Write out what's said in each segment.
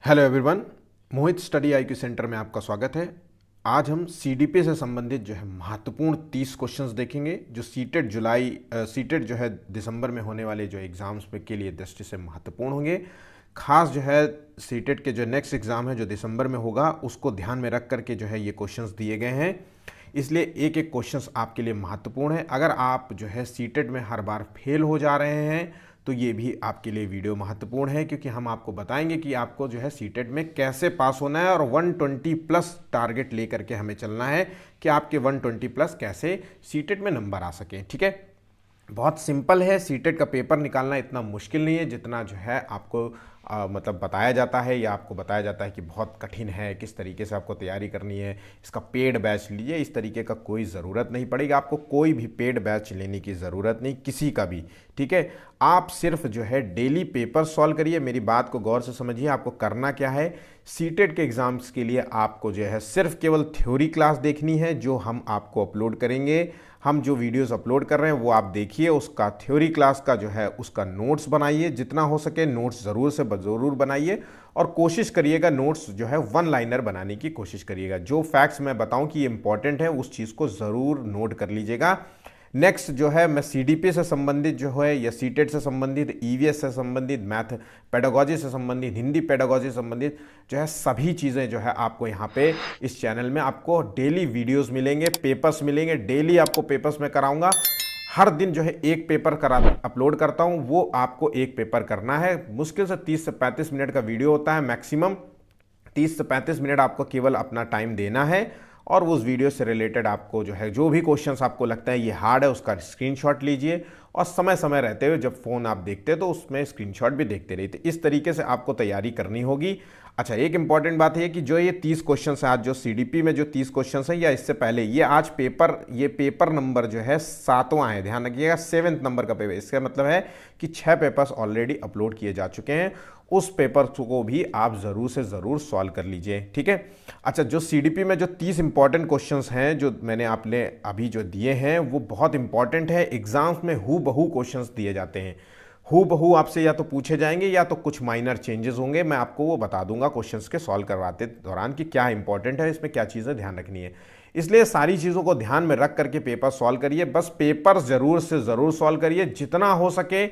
Hello everyone, मोहित study IQ centre में आपका स्वागत है। आज हम सीडीपी से संबंधित जो है महत्वपूर्ण 30 क्वेश्चंस देखेंगे जो सीटेट जो है दिसंबर में होने वाले जो एग्ज़ाम्स में के लिए दृष्टि से महत्वपूर्ण होंगे। खास जो है सीटेट के जो नेक्स्ट एग्ज़ाम है जो दिसंबर में होगा उसको ध्यान में रख करके जो है ये क्वेश्चंस दिए गए हैं, इसलिए एक एक क्वेश्चंस आपके लिए महत्वपूर्ण है। अगर आप जो है सीटेट में हर बार फेल हो जा रहे हैं तो ये भी आपके लिए वीडियो महत्वपूर्ण है, क्योंकि हम आपको बताएंगे कि आपको जो है सीटेट में कैसे पास होना है और 120 प्लस टारगेट लेकर के हमें चलना है कि आपके 120 प्लस कैसे सीटेट में नंबर आ सकें। ठीक है, बहुत सिंपल है। सीटेट का पेपर निकालना इतना मुश्किल नहीं है जितना जो है आपको मतलब बताया जाता है या आपको बताया जाता है कि बहुत कठिन है, किस तरीके से आपको तैयारी करनी है, इसका पेड बैच लीजिए। इस तरीके का कोई ज़रूरत नहीं पड़ेगी, आपको कोई भी पेड बैच लेने की ज़रूरत नहीं, किसी का भी। ठीक है, आप सिर्फ जो है डेली पेपर सॉल्व करिए। मेरी बात को गौर से समझिए, आपको करना क्या है। सीटेट के एग्ज़ाम्स के लिए आपको जो है सिर्फ केवल थ्योरी क्लास देखनी है जो हम आपको अपलोड करेंगे। हम जो वीडियोस अपलोड कर रहे हैं वो आप देखिए, उसका थ्योरी क्लास का जो है उसका नोट्स बनाइए, जितना हो सके नोट्स ज़रूर से ज़रूर बनाइए और कोशिश करिएगा नोट्स जो है वन लाइनर बनाने की कोशिश करिएगा। जो फैक्ट्स मैं बताऊं कि ये इंपॉर्टेंट है उस चीज़ को ज़रूर नोट कर लीजिएगा। नेक्स्ट जो है मैं सीडीपी से संबंधित जो है या सीटेट से संबंधित, ईवीएस से संबंधित, मैथ पेडागोजी से संबंधित, हिंदी पेडागोजी से संबंधित जो है सभी चीज़ें जो है आपको यहाँ पे इस चैनल में आपको डेली वीडियोस मिलेंगे, पेपर्स मिलेंगे। डेली आपको पेपर्स में कराऊंगा। हर दिन जो है एक पेपर अपलोड करता हूँ, वो आपको एक पेपर करना है। मुश्किल से 30 से 35 मिनट का वीडियो होता है, मैक्सिमम 30 से 35 मिनट आपको केवल अपना टाइम देना है और उस वीडियो से रिलेटेड आपको जो है जो भी क्वेश्चंस आपको लगता है ये हार्ड है उसका स्क्रीनशॉट लीजिए और समय समय रहते हुए जब फ़ोन आप देखते हैं तो उसमें स्क्रीनशॉट भी देखते रहिए। इस तरीके से आपको तैयारी करनी होगी। अच्छा, एक इंपॉर्टेंट बात है कि जो ये 30 क्वेश्चन है आज जो सीडीपी में जो 30 क्वेश्चन है या इससे पहले ये आज ये पेपर नंबर जो है 7वां है, ध्यान रखिएगा 7th नंबर का पेपर। इसका मतलब है कि 6 पेपर्स ऑलरेडी अपलोड किए जा चुके हैं, उस पेपर को भी आप ज़रूर से ज़रूर सॉल्व कर लीजिए। ठीक है, अच्छा, जो सीडीपी में जो 30 इंपॉर्टेंट क्वेश्चंस हैं जो मैंने आपने अभी जो दिए हैं वो बहुत इंपॉर्टेंट है। एग्जाम्स में हूबहू क्वेश्चंस दिए जाते हैं, हूबहू आपसे या तो पूछे जाएंगे या तो कुछ माइनर चेंजेस होंगे। मैं आपको वो बता दूंगा क्वेश्चंस के सॉल्व करवाते दौरान कि क्या इंपॉर्टेंट है, इसमें क्या चीज़ें ध्यान रखनी है। इसलिए सारी चीज़ों को ध्यान में रख करके पेपर सॉल्व करिए। बस पेपर ज़रूर से ज़रूर सॉल्व करिए, जितना हो सके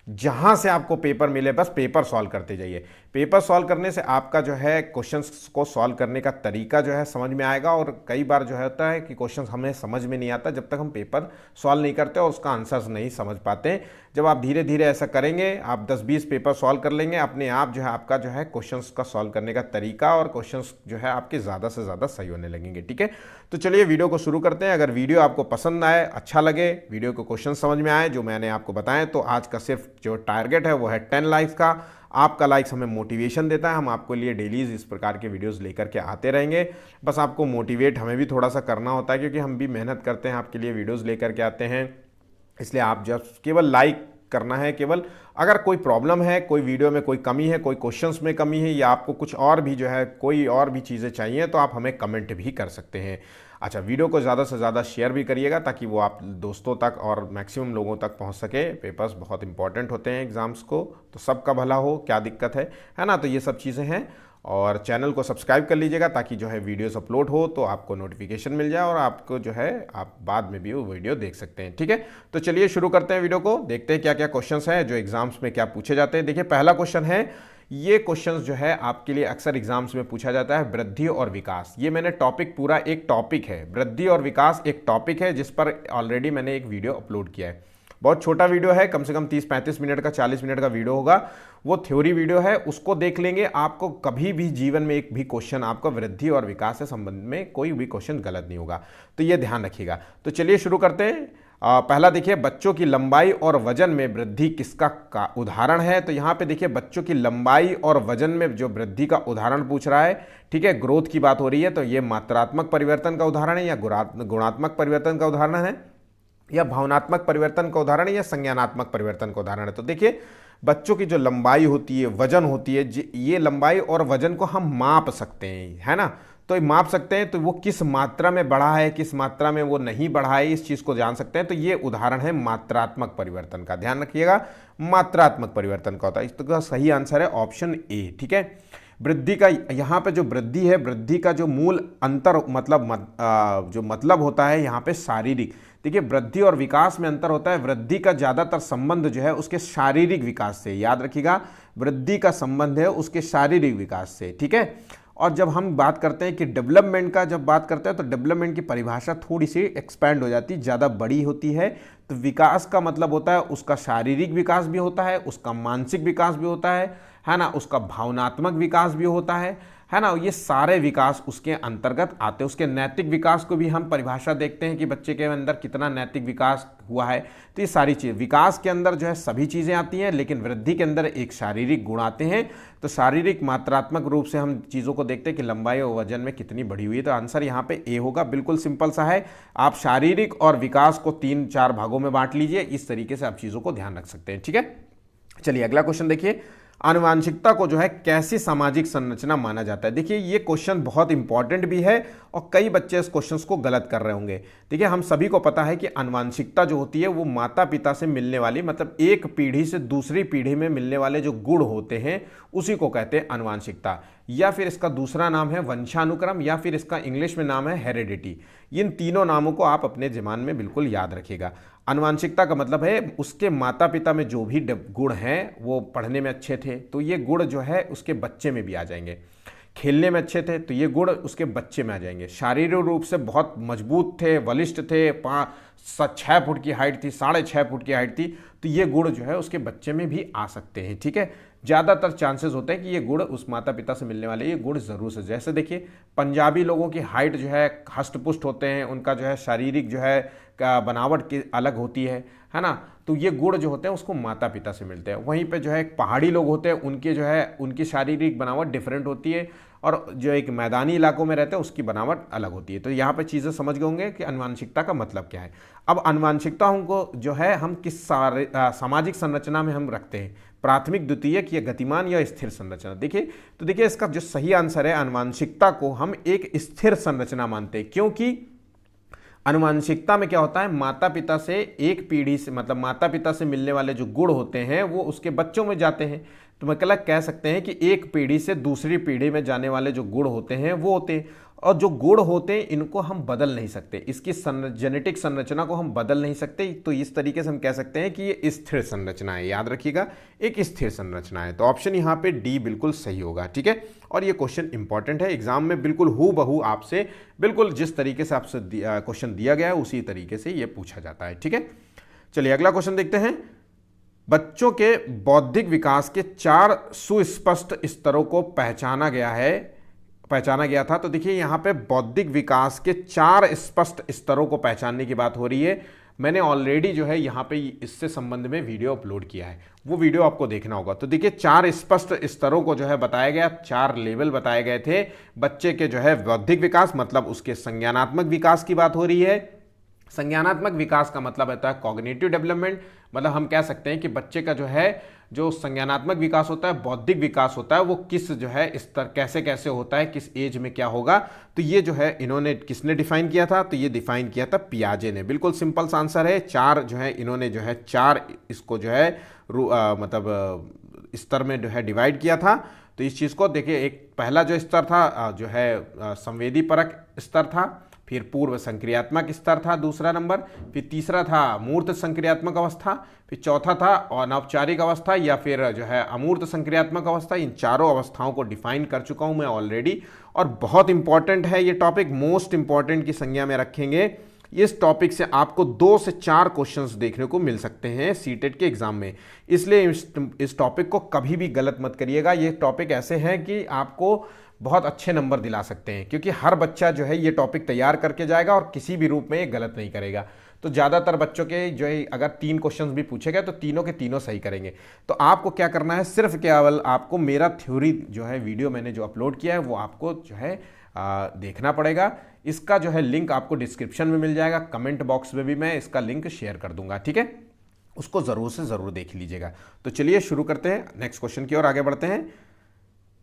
जहां से आपको पेपर मिले बस पेपर सॉल्व करते जाइए। पेपर सॉल्व करने से आपका जो है क्वेश्चंस को सॉल्व करने का तरीका जो है समझ में आएगा। और कई बार जो होता है कि क्वेश्चंस हमें समझ में नहीं आता जब तक हम पेपर सॉल्व नहीं करते और उसका आंसर्स नहीं समझ पाते। जब आप धीरे धीरे ऐसा करेंगे, आप 10-20 पेपर सॉल्व कर लेंगे, अपने आप जो है आपका जो है क्वेश्चंस का सॉल्व करने का तरीका और क्वेश्चंस जो है आपके ज़्यादा से ज़्यादा सही होने लगेंगे। ठीक है, तो चलिए वीडियो को शुरू करते हैं। अगर वीडियो आपको पसंद आए, अच्छा लगे, वीडियो को क्वेश्चन समझ में आए जो मैंने आपको बताएं, तो आज का सिर्फ जो टारगेट है वो है 10 लाइक्स का। आपका लाइक्स हमें मोटिवेशन देता है, हम आपको लिए डेली इस प्रकार के वीडियोस लेकर के आते रहेंगे। बस आपको मोटिवेट हमें भी थोड़ा सा करना होता है, क्योंकि हम भी मेहनत करते हैं, आपके लिए वीडियोस लेकर के आते हैं। इसलिए आप जब केवल लाइक करना है, केवल अगर कोई प्रॉब्लम है, कोई वीडियो में कोई कमी है, कोई क्वेश्चंस में कमी है या आपको कुछ और भी जो है कोई और भी चीज़ें चाहिए तो आप हमें कमेंट भी कर सकते हैं। अच्छा, वीडियो को ज़्यादा से ज़्यादा शेयर भी करिएगा ताकि वो आप दोस्तों तक और मैक्सिमम लोगों तक पहुंच सके। पेपर्स बहुत इंपॉर्टेंट होते हैं एग्ज़ाम्स को, तो सबका भला हो, क्या दिक्कत है ना। तो ये सब चीज़ें हैं। और चैनल को सब्सक्राइब कर लीजिएगा ताकि जो है वीडियोस अपलोड हो तो आपको नोटिफिकेशन मिल जाए और आपको जो है आप बाद में भी वो वीडियो देख सकते हैं। ठीक है, तो चलिए शुरू करते हैं वीडियो को, देखते हैं क्या क्या क्वेश्चंस हैं जो एग्जाम्स में क्या पूछे जाते हैं। देखिए, पहला क्वेश्चन है, ये क्वेश्चंस जो है आपके लिए अक्सर एग्जाम्स में पूछा जाता है, वृद्धि और विकास। ये मैंने टॉपिक पूरा एक टॉपिक है, वृद्धि और विकास एक टॉपिक है जिस पर ऑलरेडी मैंने एक वीडियो अपलोड किया है। बहुत छोटा वीडियो है, कम से कम 30-35 मिनट का, 40 मिनट का वीडियो होगा। वो थ्योरी वीडियो है, उसको देख लेंगे। आपको कभी भी जीवन में एक भी क्वेश्चन आपका वृद्धि और विकास से संबंध में कोई भी क्वेश्चन गलत नहीं होगा, तो ये ध्यान रखिएगा। तो चलिए शुरू करते हैं। पहला देखिए, बच्चों की लंबाई और वजन में वृद्धि किसका का उदाहरण है। तो यहाँ पे देखिए, बच्चों की लंबाई और वजन में जो वृद्धि का उदाहरण पूछ रहा है। ठीक है, ग्रोथ की बात हो रही है, तो ये मात्रात्मक परिवर्तन का उदाहरण है या गुणात्मक परिवर्तन का उदाहरण है या भावनात्मक परिवर्तन का उदाहरण है या संज्ञानात्मक परिवर्तन का उदाहरण है। तो देखिए, बच्चों की जो लंबाई होती है, वजन होती है, ये लंबाई और वजन को हम माप सकते हैं, है ना। तो माप सकते हैं, तो वो किस मात्रा में बढ़ा है, किस मात्रा में वो नहीं बढ़ा है, इस चीज़ को जान सकते हैं। तो ये उदाहरण है मात्रात्मक परिवर्तन का, ध्यान रखिएगा, मात्रात्मक परिवर्तन का होता है। इसका सही आंसर है ऑप्शन ए। ठीक है, वृद्धि का यहाँ पे जो वृद्धि है, वृद्धि का जो मूल अंतर जो मतलब होता है यहाँ पे शारीरिक। देखिए वृद्धि और विकास में अंतर होता है। वृद्धि का ज़्यादातर संबंध जो है उसके शारीरिक विकास से, याद रखिएगा, वृद्धि का संबंध है उसके शारीरिक विकास से, ठीक है। और जब हम बात करते हैं कि डेवलपमेंट का जब बात करते हैं तो डेवलपमेंट की परिभाषा थोड़ी सी एक्सपैंड हो जाती है, ज़्यादा बड़ी होती है। तो विकास का मतलब होता है उसका शारीरिक विकास भी होता है, उसका मानसिक विकास भी होता है ना, उसका भावनात्मक विकास भी होता है ना। ये सारे विकास उसके अंतर्गत आते हैं। उसके नैतिक विकास को भी हम परिभाषा देखते हैं कि बच्चे के अंदर कितना नैतिक विकास हुआ है। तो ये सारी चीज़ विकास के अंदर जो है सभी चीज़ें आती हैं, लेकिन वृद्धि के अंदर एक शारीरिक गुण आते हैं। तो शारीरिक मात्रात्मक रूप से हम चीज़ों को देखते हैं कि लंबाई और वजन में कितनी बढ़ी हुई है। तो आंसर यहाँ पे ए होगा, बिल्कुल सिंपल सा है। आप शारीरिक और विकास को 3-4 भागों में बांट लीजिए, इस तरीके से आप चीज़ों को ध्यान रख सकते हैं, ठीक है। चलिए अगला क्वेश्चन देखिए, आनुवांशिकता को जो है कैसी सामाजिक संरचना माना जाता है। देखिए ये क्वेश्चन बहुत इंपॉर्टेंट भी है और कई बच्चे इस क्वेश्चन को गलत कर रहे होंगे। देखिए हम सभी को पता है कि आनुवांशिकता जो होती है वो माता पिता से मिलने वाली, मतलब एक पीढ़ी से दूसरी पीढ़ी में मिलने वाले जो गुण होते हैं उसी को कहते हैं आनुवांशिकता, या फिर इसका दूसरा नाम है वंशानुक्रम, या फिर इसका इंग्लिश में नाम है हेरिडिटी। इन तीनों नामों को आप अपने दिमाग में बिल्कुल याद रखिएगा। आनुवांशिकता का मतलब है उसके माता पिता में जो भी गुण हैं, वो पढ़ने में अच्छे थे तो ये गुण जो है उसके बच्चे में भी आ जाएंगे। खेलने में अच्छे थे तो ये गुण उसके बच्चे में आ जाएंगे। शारीरिक रूप से बहुत मजबूत थे, बलिष्ठ थे, 6 फुट की हाइट थी, 6.5 फुट की हाइट थी, तो ये गुण जो है उसके बच्चे में भी आ सकते हैं, ठीक है। ज़्यादातर चांसेस होते हैं कि ये गुण उस माता पिता से मिलने वाले ये गुण जरूर से, जैसे देखिए पंजाबी लोगों की हाइट जो है हष्ट पुष्ट होते हैं, उनका जो है शारीरिक जो है बनावट की अलग होती है ना। तो ये गुण जो होते हैं उसको माता पिता से मिलते हैं। वहीं पे जो है पहाड़ी लोग होते हैं, उनके जो है उनकी शारीरिक बनावट डिफरेंट होती है, और जो एक मैदानी इलाकों में रहते हैं उसकी बनावट अलग होती है। तो यहाँ पे चीज़ें समझ गए होंगे कि आनुवांशिकता का मतलब क्या है। अब आनुवांशिकताओं को जो है हम किस सामाजिक संरचना में हम रखते हैं, प्राथमिक, द्वितीयक या गतिमान या स्थिर संरचना। देखिए तो देखिए इसका जो सही आंसर है, आनुवांशिकता को हम एक स्थिर संरचना मानते हैं, क्योंकि आनुवांशिकता में क्या होता है, माता पिता से एक पीढ़ी से, मतलब माता पिता से मिलने वाले जो गुण होते हैं वो उसके बच्चों में जाते हैं। तो मतलब कह सकते हैं कि एक पीढ़ी से दूसरी पीढ़ी में जाने वाले जो गुण होते हैं वो होते हैं, और जो गुण होते हैं इनको हम बदल नहीं सकते, इसकी जेनेटिक संरचना को हम बदल नहीं सकते। तो इस तरीके से हम कह सकते हैं कि ये स्थिर संरचना है, याद रखिएगा, एक स्थिर संरचना है। तो ऑप्शन यहाँ पे डी बिल्कुल सही होगा, ठीक है। और ये क्वेश्चन इंपॉर्टेंट है, एग्जाम में बिल्कुल हूबहू आपसे बिल्कुल जिस तरीके से आपसे क्वेश्चन दिया गया है उसी तरीके से ये पूछा जाता है, ठीक है। चलिए अगला क्वेश्चन देखते हैं। बच्चों के बौद्धिक विकास के 4 सुस्पष्ट स्तरों को पहचाना गया था। तो देखिए यहाँ पे बौद्धिक विकास के 4 स्पष्ट स्तरों को पहचानने की बात हो रही है। मैंने ऑलरेडी जो है यहाँ पे इससे संबंध में वीडियो अपलोड किया है, वो वीडियो आपको देखना होगा। तो देखिए 4 स्पष्ट स्तरों को जो है बताया गया, 4 लेवल बताए गए थे बच्चे के जो है बौद्धिक विकास, मतलब उसके संज्ञानात्मक विकास की बात हो रही है। संज्ञानात्मक विकास का मतलब होता है कॉग्निटिव डेवलपमेंट, मतलब हम कह सकते हैं कि बच्चे का जो है जो संज्ञानात्मक विकास होता है, बौद्धिक विकास होता है, वो किस जो है स्तर कैसे कैसे होता है, किस एज में क्या होगा। तो ये जो है इन्होंने किसने डिफाइन किया था, तो ये डिफाइन किया था पियाजे ने। बिल्कुल सिंपल सा आंसर है। 4 जो है इन्होंने जो है 4 इसको जो है मतलब स्तर में जो है डिवाइड किया था। तो इस चीज़ को देखिए, एक पहला जो स्तर था जो है संवेदी परक स्तर था, फिर पूर्व संक्रियात्मक स्तर था दूसरा नंबर, फिर तीसरा था मूर्त संक्रियात्मक अवस्था, फिर चौथा था अनौपचारिक अवस्था या फिर जो है अमूर्त संक्रियात्मक अवस्था। इन चारों अवस्थाओं को डिफाइन कर चुका हूं मैं ऑलरेडी, और बहुत इंपॉर्टेंट है ये टॉपिक, मोस्ट इंपॉर्टेंट की संज्ञा में रखेंगे। इस टॉपिक से आपको 2 से 4 क्वेश्चंस देखने को मिल सकते हैं सीटेट के एग्जाम में, इसलिए इस टॉपिक को कभी भी गलत मत करिएगा। ये टॉपिक ऐसे हैं कि आपको बहुत अच्छे नंबर दिला सकते हैं, क्योंकि हर बच्चा जो है ये टॉपिक तैयार करके जाएगा और किसी भी रूप में ये गलत नहीं करेगा। तो ज़्यादातर बच्चों के जो है अगर 3 क्वेश्चंस भी पूछे गए तो तीनों के तीनों सही करेंगे। तो आपको क्या करना है, सिर्फ केवल आपको मेरा थ्योरी जो है वीडियो मैंने जो अपलोड किया है वो आपको जो है देखना पड़ेगा। इसका जो है लिंक आपको डिस्क्रिप्शन में मिल जाएगा, कमेंट बॉक्स में भी मैं इसका लिंक शेयर कर दूंगा, ठीक है। उसको ज़रूर से ज़रूर देख लीजिएगा। तो चलिए शुरू करते हैं, नेक्स्ट क्वेश्चन की ओर आगे बढ़ते हैं।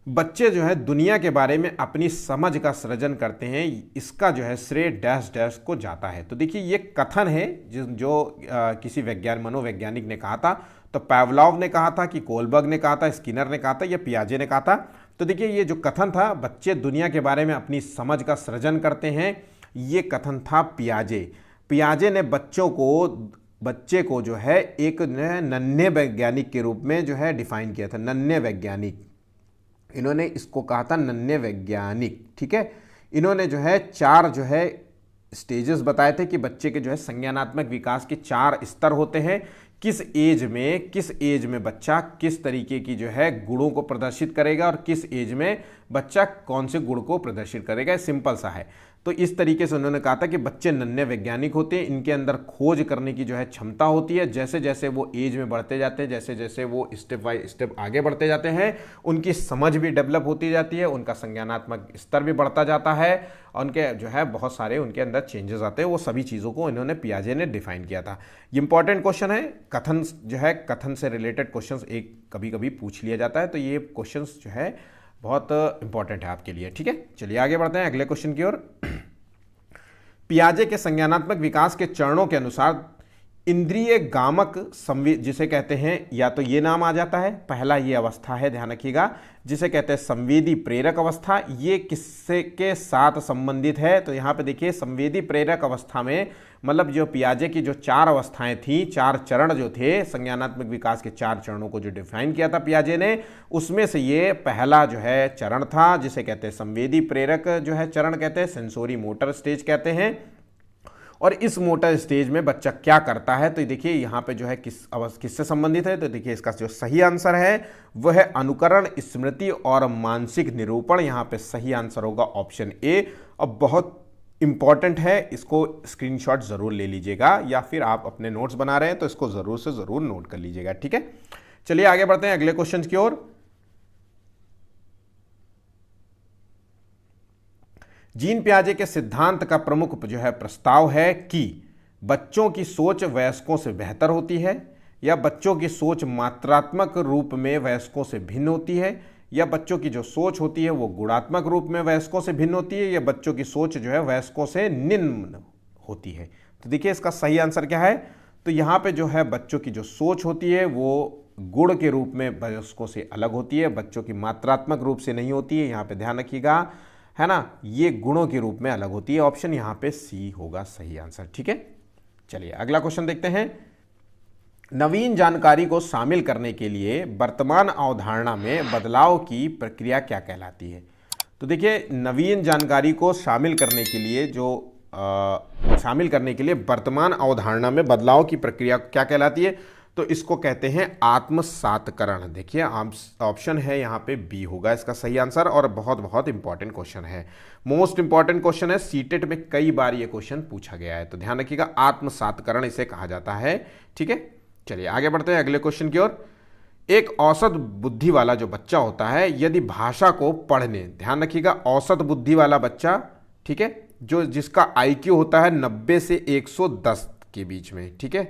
बच्चे जो है दुनिया के बारे में अपनी समझ का सृजन करते हैं, इसका जो है श्रेय डैश डैश को जाता है। तो देखिए ये कथन है जो किसी मनोवैज्ञानिक ने कहा था। तो पावलोव ने कहा था कि कोलबर्ग ने कहा था, स्किनर ने कहा था या पियाजे ने कहा था। तो देखिए ये जो कथन था, बच्चे दुनिया के बारे में अपनी समझ का सृजन करते हैं, ये कथन था पियाजे। पियाजे ने बच्चे को जो है एक नन्हे वैज्ञानिक के रूप में जो है डिफाइन किया था, नन्हे वैज्ञानिक। इन्होंने इसको कहा था नन्हे वैज्ञानिक, ठीक है। इन्होंने जो है 4 जो है स्टेजेस बताए थे कि बच्चे के जो है संज्ञानात्मक विकास के 4 स्तर होते हैं। किस एज में बच्चा किस तरीके की जो है गुणों को प्रदर्शित करेगा और किस एज में बच्चा कौन से गुण को प्रदर्शित करेगा, सिंपल सा है। तो इस तरीके से उन्होंने कहा था कि बच्चे नन्हे वैज्ञानिक होते हैं, इनके अंदर खोज करने की जो है क्षमता होती है। जैसे जैसे वो एज में बढ़ते जाते हैं, जैसे जैसे वो स्टेप बाय स्टेप आगे बढ़ते जाते हैं, उनकी समझ भी डेवलप होती जाती है, उनका संज्ञानात्मक स्तर भी बढ़ता जाता है, उनके जो है बहुत सारे उनके अंदर चेंजेस आते हैं। वो सभी चीज़ों को इन्होंने पियाजे ने डिफाइन किया था। ये इंपॉर्टेंट क्वेश्चन है, कथन जो है कथन से रिलेटेड क्वेश्चन एक कभी कभी पूछ लिया जाता है, तो ये क्वेश्चन जो है बहुत इंपॉर्टेंट है आपके लिए, ठीक है। चलिए आगे बढ़ते हैं अगले क्वेश्चन की ओर। पियाजे के संज्ञानात्मक विकास के चरणों के अनुसार इंद्रिय गामक संवेद जिसे कहते हैं, या तो ये नाम आ जाता है, पहला ये अवस्था है, ध्यान रखिएगा, जिसे कहते हैं संवेदी प्रेरक अवस्था। ये किससे के साथ संबंधित है, तो यहाँ पे देखिए संवेदी प्रेरक अवस्था में मतलब जो पियाजे की जो 4 अवस्थाएं थी, 4 चरण जो थे, संज्ञानात्मक विकास के 4 चरणों को जो डिफाइन किया था पियाजे ने, उसमें से ये पहला जो है चरण था, जिसे कहते हैं संवेदी प्रेरक जो है चरण कहते हैं, सेंसोरी मोटर स्टेज कहते हैं। और इस मोटर स्टेज में बच्चा क्या करता है, तो देखिए यहाँ पे जो है किससे संबंधित है, तो देखिए इसका जो सही आंसर है वह है अनुकरण, स्मृति और मानसिक निरूपण। यहाँ पे सही आंसर होगा ऑप्शन ए। अब बहुत इंपॉर्टेंट है, इसको स्क्रीनशॉट जरूर ले लीजिएगा, या फिर आप अपने नोट्स बना रहे हैं तो इसको जरूर से जरूर नोट कर लीजिएगा, ठीक है। चलिए आगे बढ़ते हैं अगले क्वेश्चन की ओर। जीन पियाजे के सिद्धांत का प्रमुख जो है प्रस्ताव है कि बच्चों की सोच वयस्कों से बेहतर होती है, या बच्चों की सोच मात्रात्मक रूप में वयस्कों से भिन्न होती है, या बच्चों की जो सोच होती है वो गुणात्मक रूप में वयस्कों से भिन्न होती है, या बच्चों की सोच जो है वयस्कों से निम्न होती है। तो देखिए इसका सही आंसर क्या है, तो यहाँ पे जो है बच्चों की जो सोच होती है वो गुण के रूप में वयस्कों से अलग होती है, बच्चों की मात्रात्मक रूप से नहीं होती है। यहाँ पे ध्यान रखिएगा, है ना, ये गुणों के रूप में अलग होती है। ऑप्शन यहाँ पे सी होगा सही आंसर, ठीक है। चलिए अगला क्वेश्चन देखते हैं। नवीन जानकारी को शामिल करने के लिए वर्तमान अवधारणा में बदलाव की प्रक्रिया क्या कहलाती है। तो देखिए नवीन जानकारी को शामिल करने के लिए वर्तमान अवधारणा में बदलाव की प्रक्रिया क्या कहलाती है, तो इसको कहते हैं आत्मसातकरण। देखिए ऑप्शन है यहाँ पे बी होगा इसका सही आंसर, और बहुत बहुत इंपॉर्टेंट क्वेश्चन है, मोस्ट इंपॉर्टेंट क्वेश्चन है, सीटेट में कई बार ये क्वेश्चन पूछा गया है, तो ध्यान रखिएगा आत्मसातकरण इसे कहा जाता है, ठीक है। चलिए आगे बढ़ते हैं अगले क्वेश्चन की ओर। एक औसत बुद्धि वाला जो बच्चा होता है, यदि भाषा को पढ़ने, ध्यान रखिएगा औसत बुद्धि वाला बच्चा, ठीक है, जो जिसका IQ होता है 90 से 110 के बीच में, ठीक है,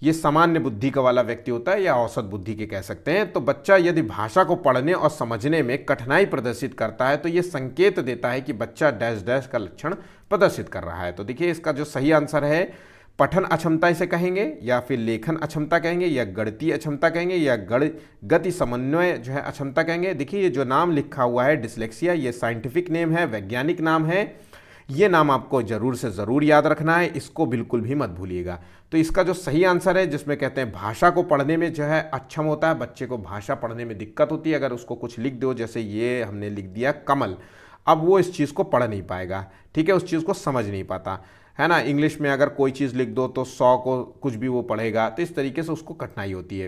ये सामान्य बुद्धि का वाला व्यक्ति होता है, या औसत बुद्धि के कह सकते हैं। तो बच्चा यदि भाषा को पढ़ने और समझने में कठिनाई प्रदर्शित करता है, तो ये संकेत देता है कि बच्चा डैश डैश का लक्षण प्रदर्शित कर रहा है। तो देखिए इसका जो सही आंसर है, पठन अक्षमता इसे कहेंगे, या फिर लेखन अक्षमता कहेंगे, या गणितीय अक्षमता कहेंगे, या गति समन्वय जो है अक्षमता कहेंगे। देखिए ये जो नाम लिखा हुआ है डिसलेक्सिया, ये साइंटिफिक नेम है, वैज्ञानिक नाम है, ये नाम आपको जरूर से ज़रूर याद रखना है, इसको बिल्कुल भी मत भूलिएगा। तो इसका जो सही आंसर है, जिसमें कहते हैं भाषा को पढ़ने में जो है अक्षम होता है, बच्चे को भाषा पढ़ने में दिक्कत होती है, अगर उसको कुछ लिख दो, जैसे ये हमने लिख दिया कमल, अब वो इस चीज़ को पढ़ नहीं पाएगा, ठीक है, उस चीज़ को समझ नहीं पाता है ना। इंग्लिश में अगर कोई चीज़ लिख दो तो 100 को कुछ भी वो पढ़ेगा, तो इस तरीके से उसको कठिनाई होती है,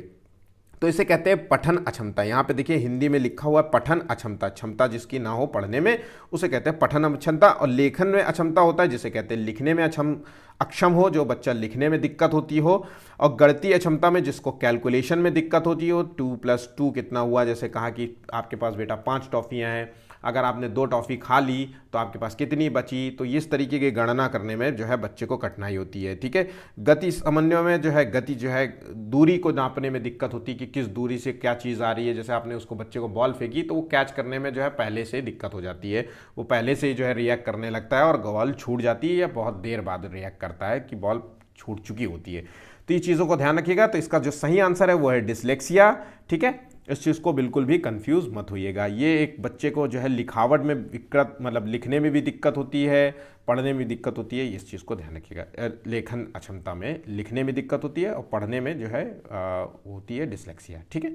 तो इसे कहते हैं पठन अक्षमता। यहाँ पे देखिए हिंदी में लिखा हुआ है पठन अक्षमता, क्षमता जिसकी ना हो पढ़ने में उसे कहते हैं पठन अक्षमता। और लेखन में अक्षमता होता है, जिसे कहते हैं लिखने में अक्षम हो, जो बच्चा लिखने में दिक्कत होती हो। और गणितीय अक्षमता में जिसको कैलकुलेशन में दिक्कत होती हो, 2+2 कितना हुआ, जैसे कहा कि आपके पास बेटा 5 टॉफ़ियाँ हैं, अगर आपने 2 टॉफ़ी खा ली तो आपके पास कितनी बची, तो इस तरीके की गणना करने में जो है बच्चे को कठिनाई होती है, ठीक है। गति समन्वय में जो है गति जो है दूरी को नापने में दिक्कत होती है कि किस दूरी से क्या चीज़ आ रही है, जैसे आपने उसको बच्चे को बॉल फेंकी तो वो कैच करने में जो है पहले से दिक्कत हो जाती है, वो पहले से ही जो है रिएक्ट करने लगता है और बॉल छूट जाती है, या बहुत देर बाद रिएक्ट करता है कि बॉल छूट चुकी होती है। तो ये चीज़ों को ध्यान रखिएगा। तो इसका जो सही आंसर है वो है डिसलेक्सिया, ठीक है। इस चीज़ को बिल्कुल भी कंफ्यूज मत होइएगा। ये एक बच्चे को जो है लिखावट में दिक्कत, मतलब लिखने में भी दिक्कत होती है, पढ़ने में भी दिक्कत होती है, इस चीज़ को ध्यान रखिएगा। लेखन अक्षमता में लिखने में दिक्कत होती है और पढ़ने में जो है होती है डिसलेक्सिया। ठीक है,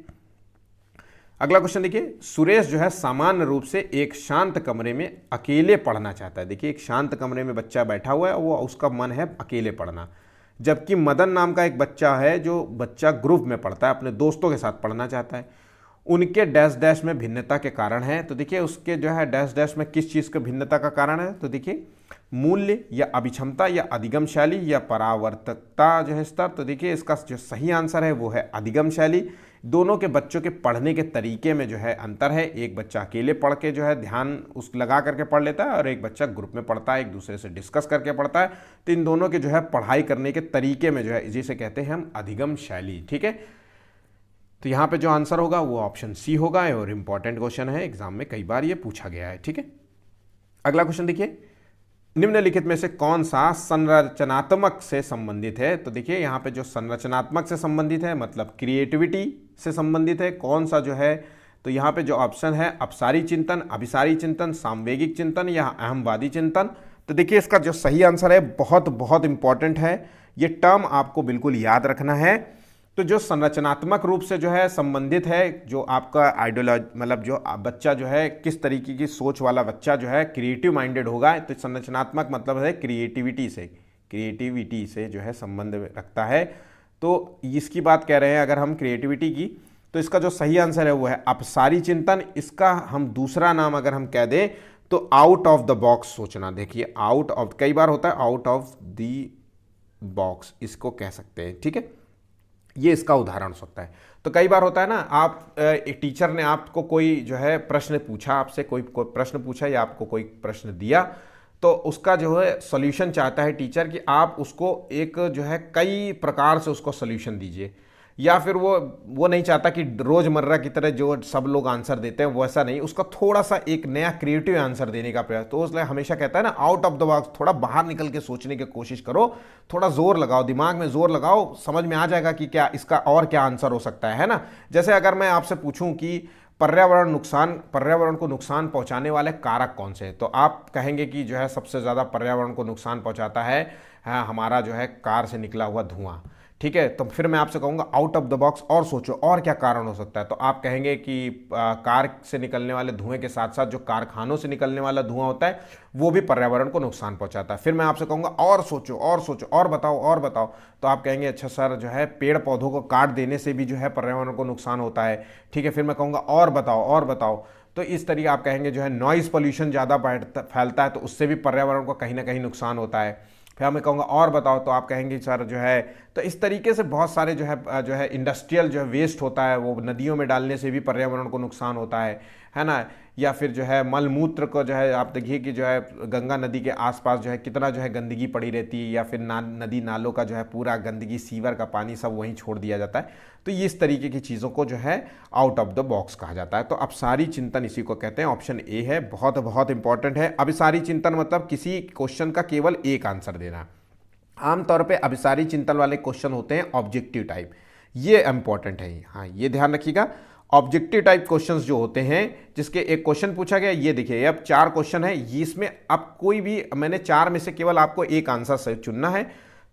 अगला क्वेश्चन देखिए, सुरेश जो है सामान्य रूप से एक शांत कमरे में अकेले पढ़ना चाहता है। देखिए, एक शांत कमरे में बच्चा बैठा हुआ है, वो उसका मन है अकेले पढ़ना, जबकि मदन नाम का एक बच्चा है जो बच्चा ग्रुप में पढ़ता है, अपने दोस्तों के साथ पढ़ना चाहता है। उनके डैश डैश में भिन्नता के कारण है। तो देखिए, उसके जो है डैश डैश में किस चीज़ के भिन्नता का कारण है, तो देखिए मूल्य या अभिक्षमता या अधिगम शैली या परावर्तकता जो है स्तर। तो देखिए, इसका जो सही आंसर है वो है अधिगम शैली। दोनों के बच्चों के पढ़ने के तरीके में जो है अंतर है। एक बच्चा अकेले पढ़ के जो है ध्यान उस लगा करके पढ़ लेता है और एक बच्चा ग्रुप में पढ़ता है, एक दूसरे से डिस्कस करके पढ़ता है। तो इन दोनों के जो है पढ़ाई करने के तरीके में जो है जिसे कहते हैं हम अधिगम शैली। ठीक है, तो यहाँ पे जो आंसर होगा वो ऑप्शन सी होगा और इंपॉर्टेंट क्वेश्चन है, एग्जाम में कई बार ये पूछा गया है। ठीक है, अगला क्वेश्चन देखिए, निम्नलिखित में से कौन सा संरचनात्मक से संबंधित है। तो देखिए, यहाँ पे जो संरचनात्मक से संबंधित है मतलब क्रिएटिविटी से संबंधित है, कौन सा जो है, तो यहाँ पे जो ऑप्शन है अपसारी चिंतन, अभिसारी चिंतन, सामवेगिक चिंतन या अहमवादी चिंतन। तो देखिए, इसका जो सही आंसर है बहुत बहुत इंपॉर्टेंट है, ये टर्म आपको बिल्कुल याद रखना है। तो जो संरचनात्मक रूप से जो है संबंधित है, जो आपका आइडियोलॉजी मतलब जो बच्चा जो है किस तरीके की सोच वाला बच्चा जो है क्रिएटिव माइंडेड होगा, तो संरचनात्मक मतलब है क्रिएटिविटी से जो है संबंध रखता है। तो इसकी बात कह रहे हैं अगर हम क्रिएटिविटी की, तो इसका जो सही आंसर है वो है अपसारी चिंतन। इसका हम दूसरा नाम अगर हम कह दें तो आउट ऑफ द बॉक्स सोचना। देखिए, आउट ऑफ कई बार होता है आउट ऑफ द बॉक्स, इसको कह सकते हैं। ठीक है, ये इसका उदाहरण हो सकता है। तो कई बार होता है ना, आप एक टीचर ने आपको कोई जो है प्रश्न पूछा, आपसे कोई प्रश्न पूछा या आपको कोई प्रश्न दिया, तो उसका जो है सॉल्यूशन चाहता है टीचर कि आप उसको एक जो है कई प्रकार से उसको सॉल्यूशन दीजिए, या फिर वो नहीं चाहता कि रोज़मर्रा की तरह जो सब लोग आंसर देते हैं वैसा नहीं, उसका थोड़ा सा एक नया क्रिएटिव आंसर देने का प्रयास। तो इसलिए हमेशा कहता है ना, आउट ऑफ द बॉक्स, थोड़ा बाहर निकल के सोचने की कोशिश करो, थोड़ा जोर लगाओ, दिमाग में जोर लगाओ, समझ में आ जाएगा कि क्या इसका और क्या आंसर हो सकता है ना। जैसे अगर मैं आपसे पूछूं कि पर्यावरण को नुकसान पहुंचाने वाले कारक कौन से हैं, तो आप कहेंगे कि जो है सबसे ज़्यादा पर्यावरण को नुकसान पहुंचाता है हमारा जो है कार से निकला हुआ धुआं। ठीक है, तो फिर मैं आपसे कहूँगा आउट ऑफ द बॉक्स और सोचो और क्या कारण हो सकता है। तो आप कहेंगे कि कार से निकलने वाले धुएं के साथ साथ जो कारखानों से निकलने वाला धुआं होता है वो भी पर्यावरण को नुकसान पहुंचाता है। फिर मैं आपसे कहूँगा और सोचो और बताओ। तो आप कहेंगे अच्छा सर, जो है पेड़ पौधों को काट देने से भी जो है पर्यावरण को नुकसान होता है। ठीक है, फिर मैं कहूँगा और बताओ। तो इस तरीके आप कहेंगे जो है नॉइज़ पॉल्यूशन ज़्यादा फैलता है तो उससे भी पर्यावरण को कहीं ना कहीं नुकसान होता है। फिर मैं कहूँगा और बताओ, तो आप कहेंगे सर जो है, तो इस तरीके से बहुत सारे जो है इंडस्ट्रियल जो है वेस्ट होता है वो नदियों में डालने से भी पर्यावरण को नुकसान होता है ना। या फिर जो है मलमूत्र को जो है आप देखिए कि जो है गंगा नदी के आसपास जो है कितना जो है गंदगी पड़ी रहती है, या फिर नदी नालों का जो है पूरा गंदगी, सीवर का पानी सब वहीं छोड़ दिया जाता है। तो ये इस तरीके की चीज़ों को जो है आउट ऑफ द बॉक्स कहा जाता है। तो अपसारी चिंतन इसी को कहते हैं, ऑप्शन ए है, बहुत बहुत इंपॉर्टेंट है। अभिसारी चिंतन मतलब किसी क्वेश्चन का केवल एक आंसर देना। आमतौर पे अभिसारी चिंतन वाले क्वेश्चन होते हैं ऑब्जेक्टिव टाइप, ये इंपॉर्टेंट है, हाँ ये ध्यान रखिएगा। ऑब्जेक्टिव टाइप क्वेश्चंस जो होते हैं जिसके एक क्वेश्चन पूछा गया, ये देखिए अब 4 क्वेश्चन है, इसमें अब कोई भी मैंने 4 में से केवल आपको एक आंसर सही चुनना है।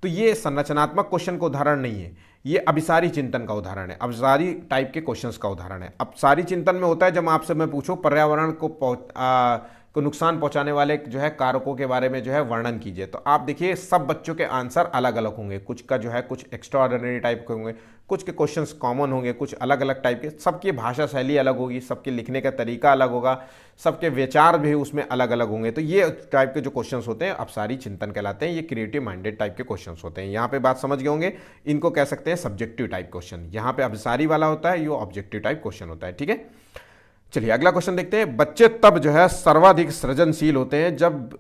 तो ये संरचनात्मक क्वेश्चन का उदाहरण नहीं है, ये अभिसारी चिंतन का उदाहरण है, अभिसारी टाइप के क्वेश्चंस का उदाहरण है। अभिसारी चिंतन में होता है जब आपसे मैं पूछूं पर्यावरण को नुकसान पहुंचाने वाले जो है कारकों के बारे में जो है वर्णन कीजिए, तो आप देखिए सब बच्चों के आंसर अलग अलग होंगे, कुछ का जो है कुछ एक्स्ट्रा ऑर्डिनरी टाइप के होंगे, कुछ के क्वेश्चंस कॉमन होंगे, कुछ अलग अलग टाइप के, सबकी भाषा शैली अलग होगी, सबके लिखने का तरीका अलग होगा, सबके विचार भी उसमें अलग अलग होंगे। तो ये टाइप के जो क्वेश्चंस होते हैं अपसारी चिंतन कहलाते हैं, ये क्रिएटिव माइंडेड टाइप के क्वेश्चंस होते हैं। यहाँ पे बात समझ गए होंगे, इनको कह सकते हैं सब्जेक्टिव टाइप क्वेश्चन। यहाँ पे अपसारी वाला होता है, ये ऑब्जेक्टिव टाइप क्वेश्चन होता है। ठीक है, चलिए अगला क्वेश्चन देखते हैं। बच्चे तब जो है सर्वाधिक सृजनशील होते हैं जब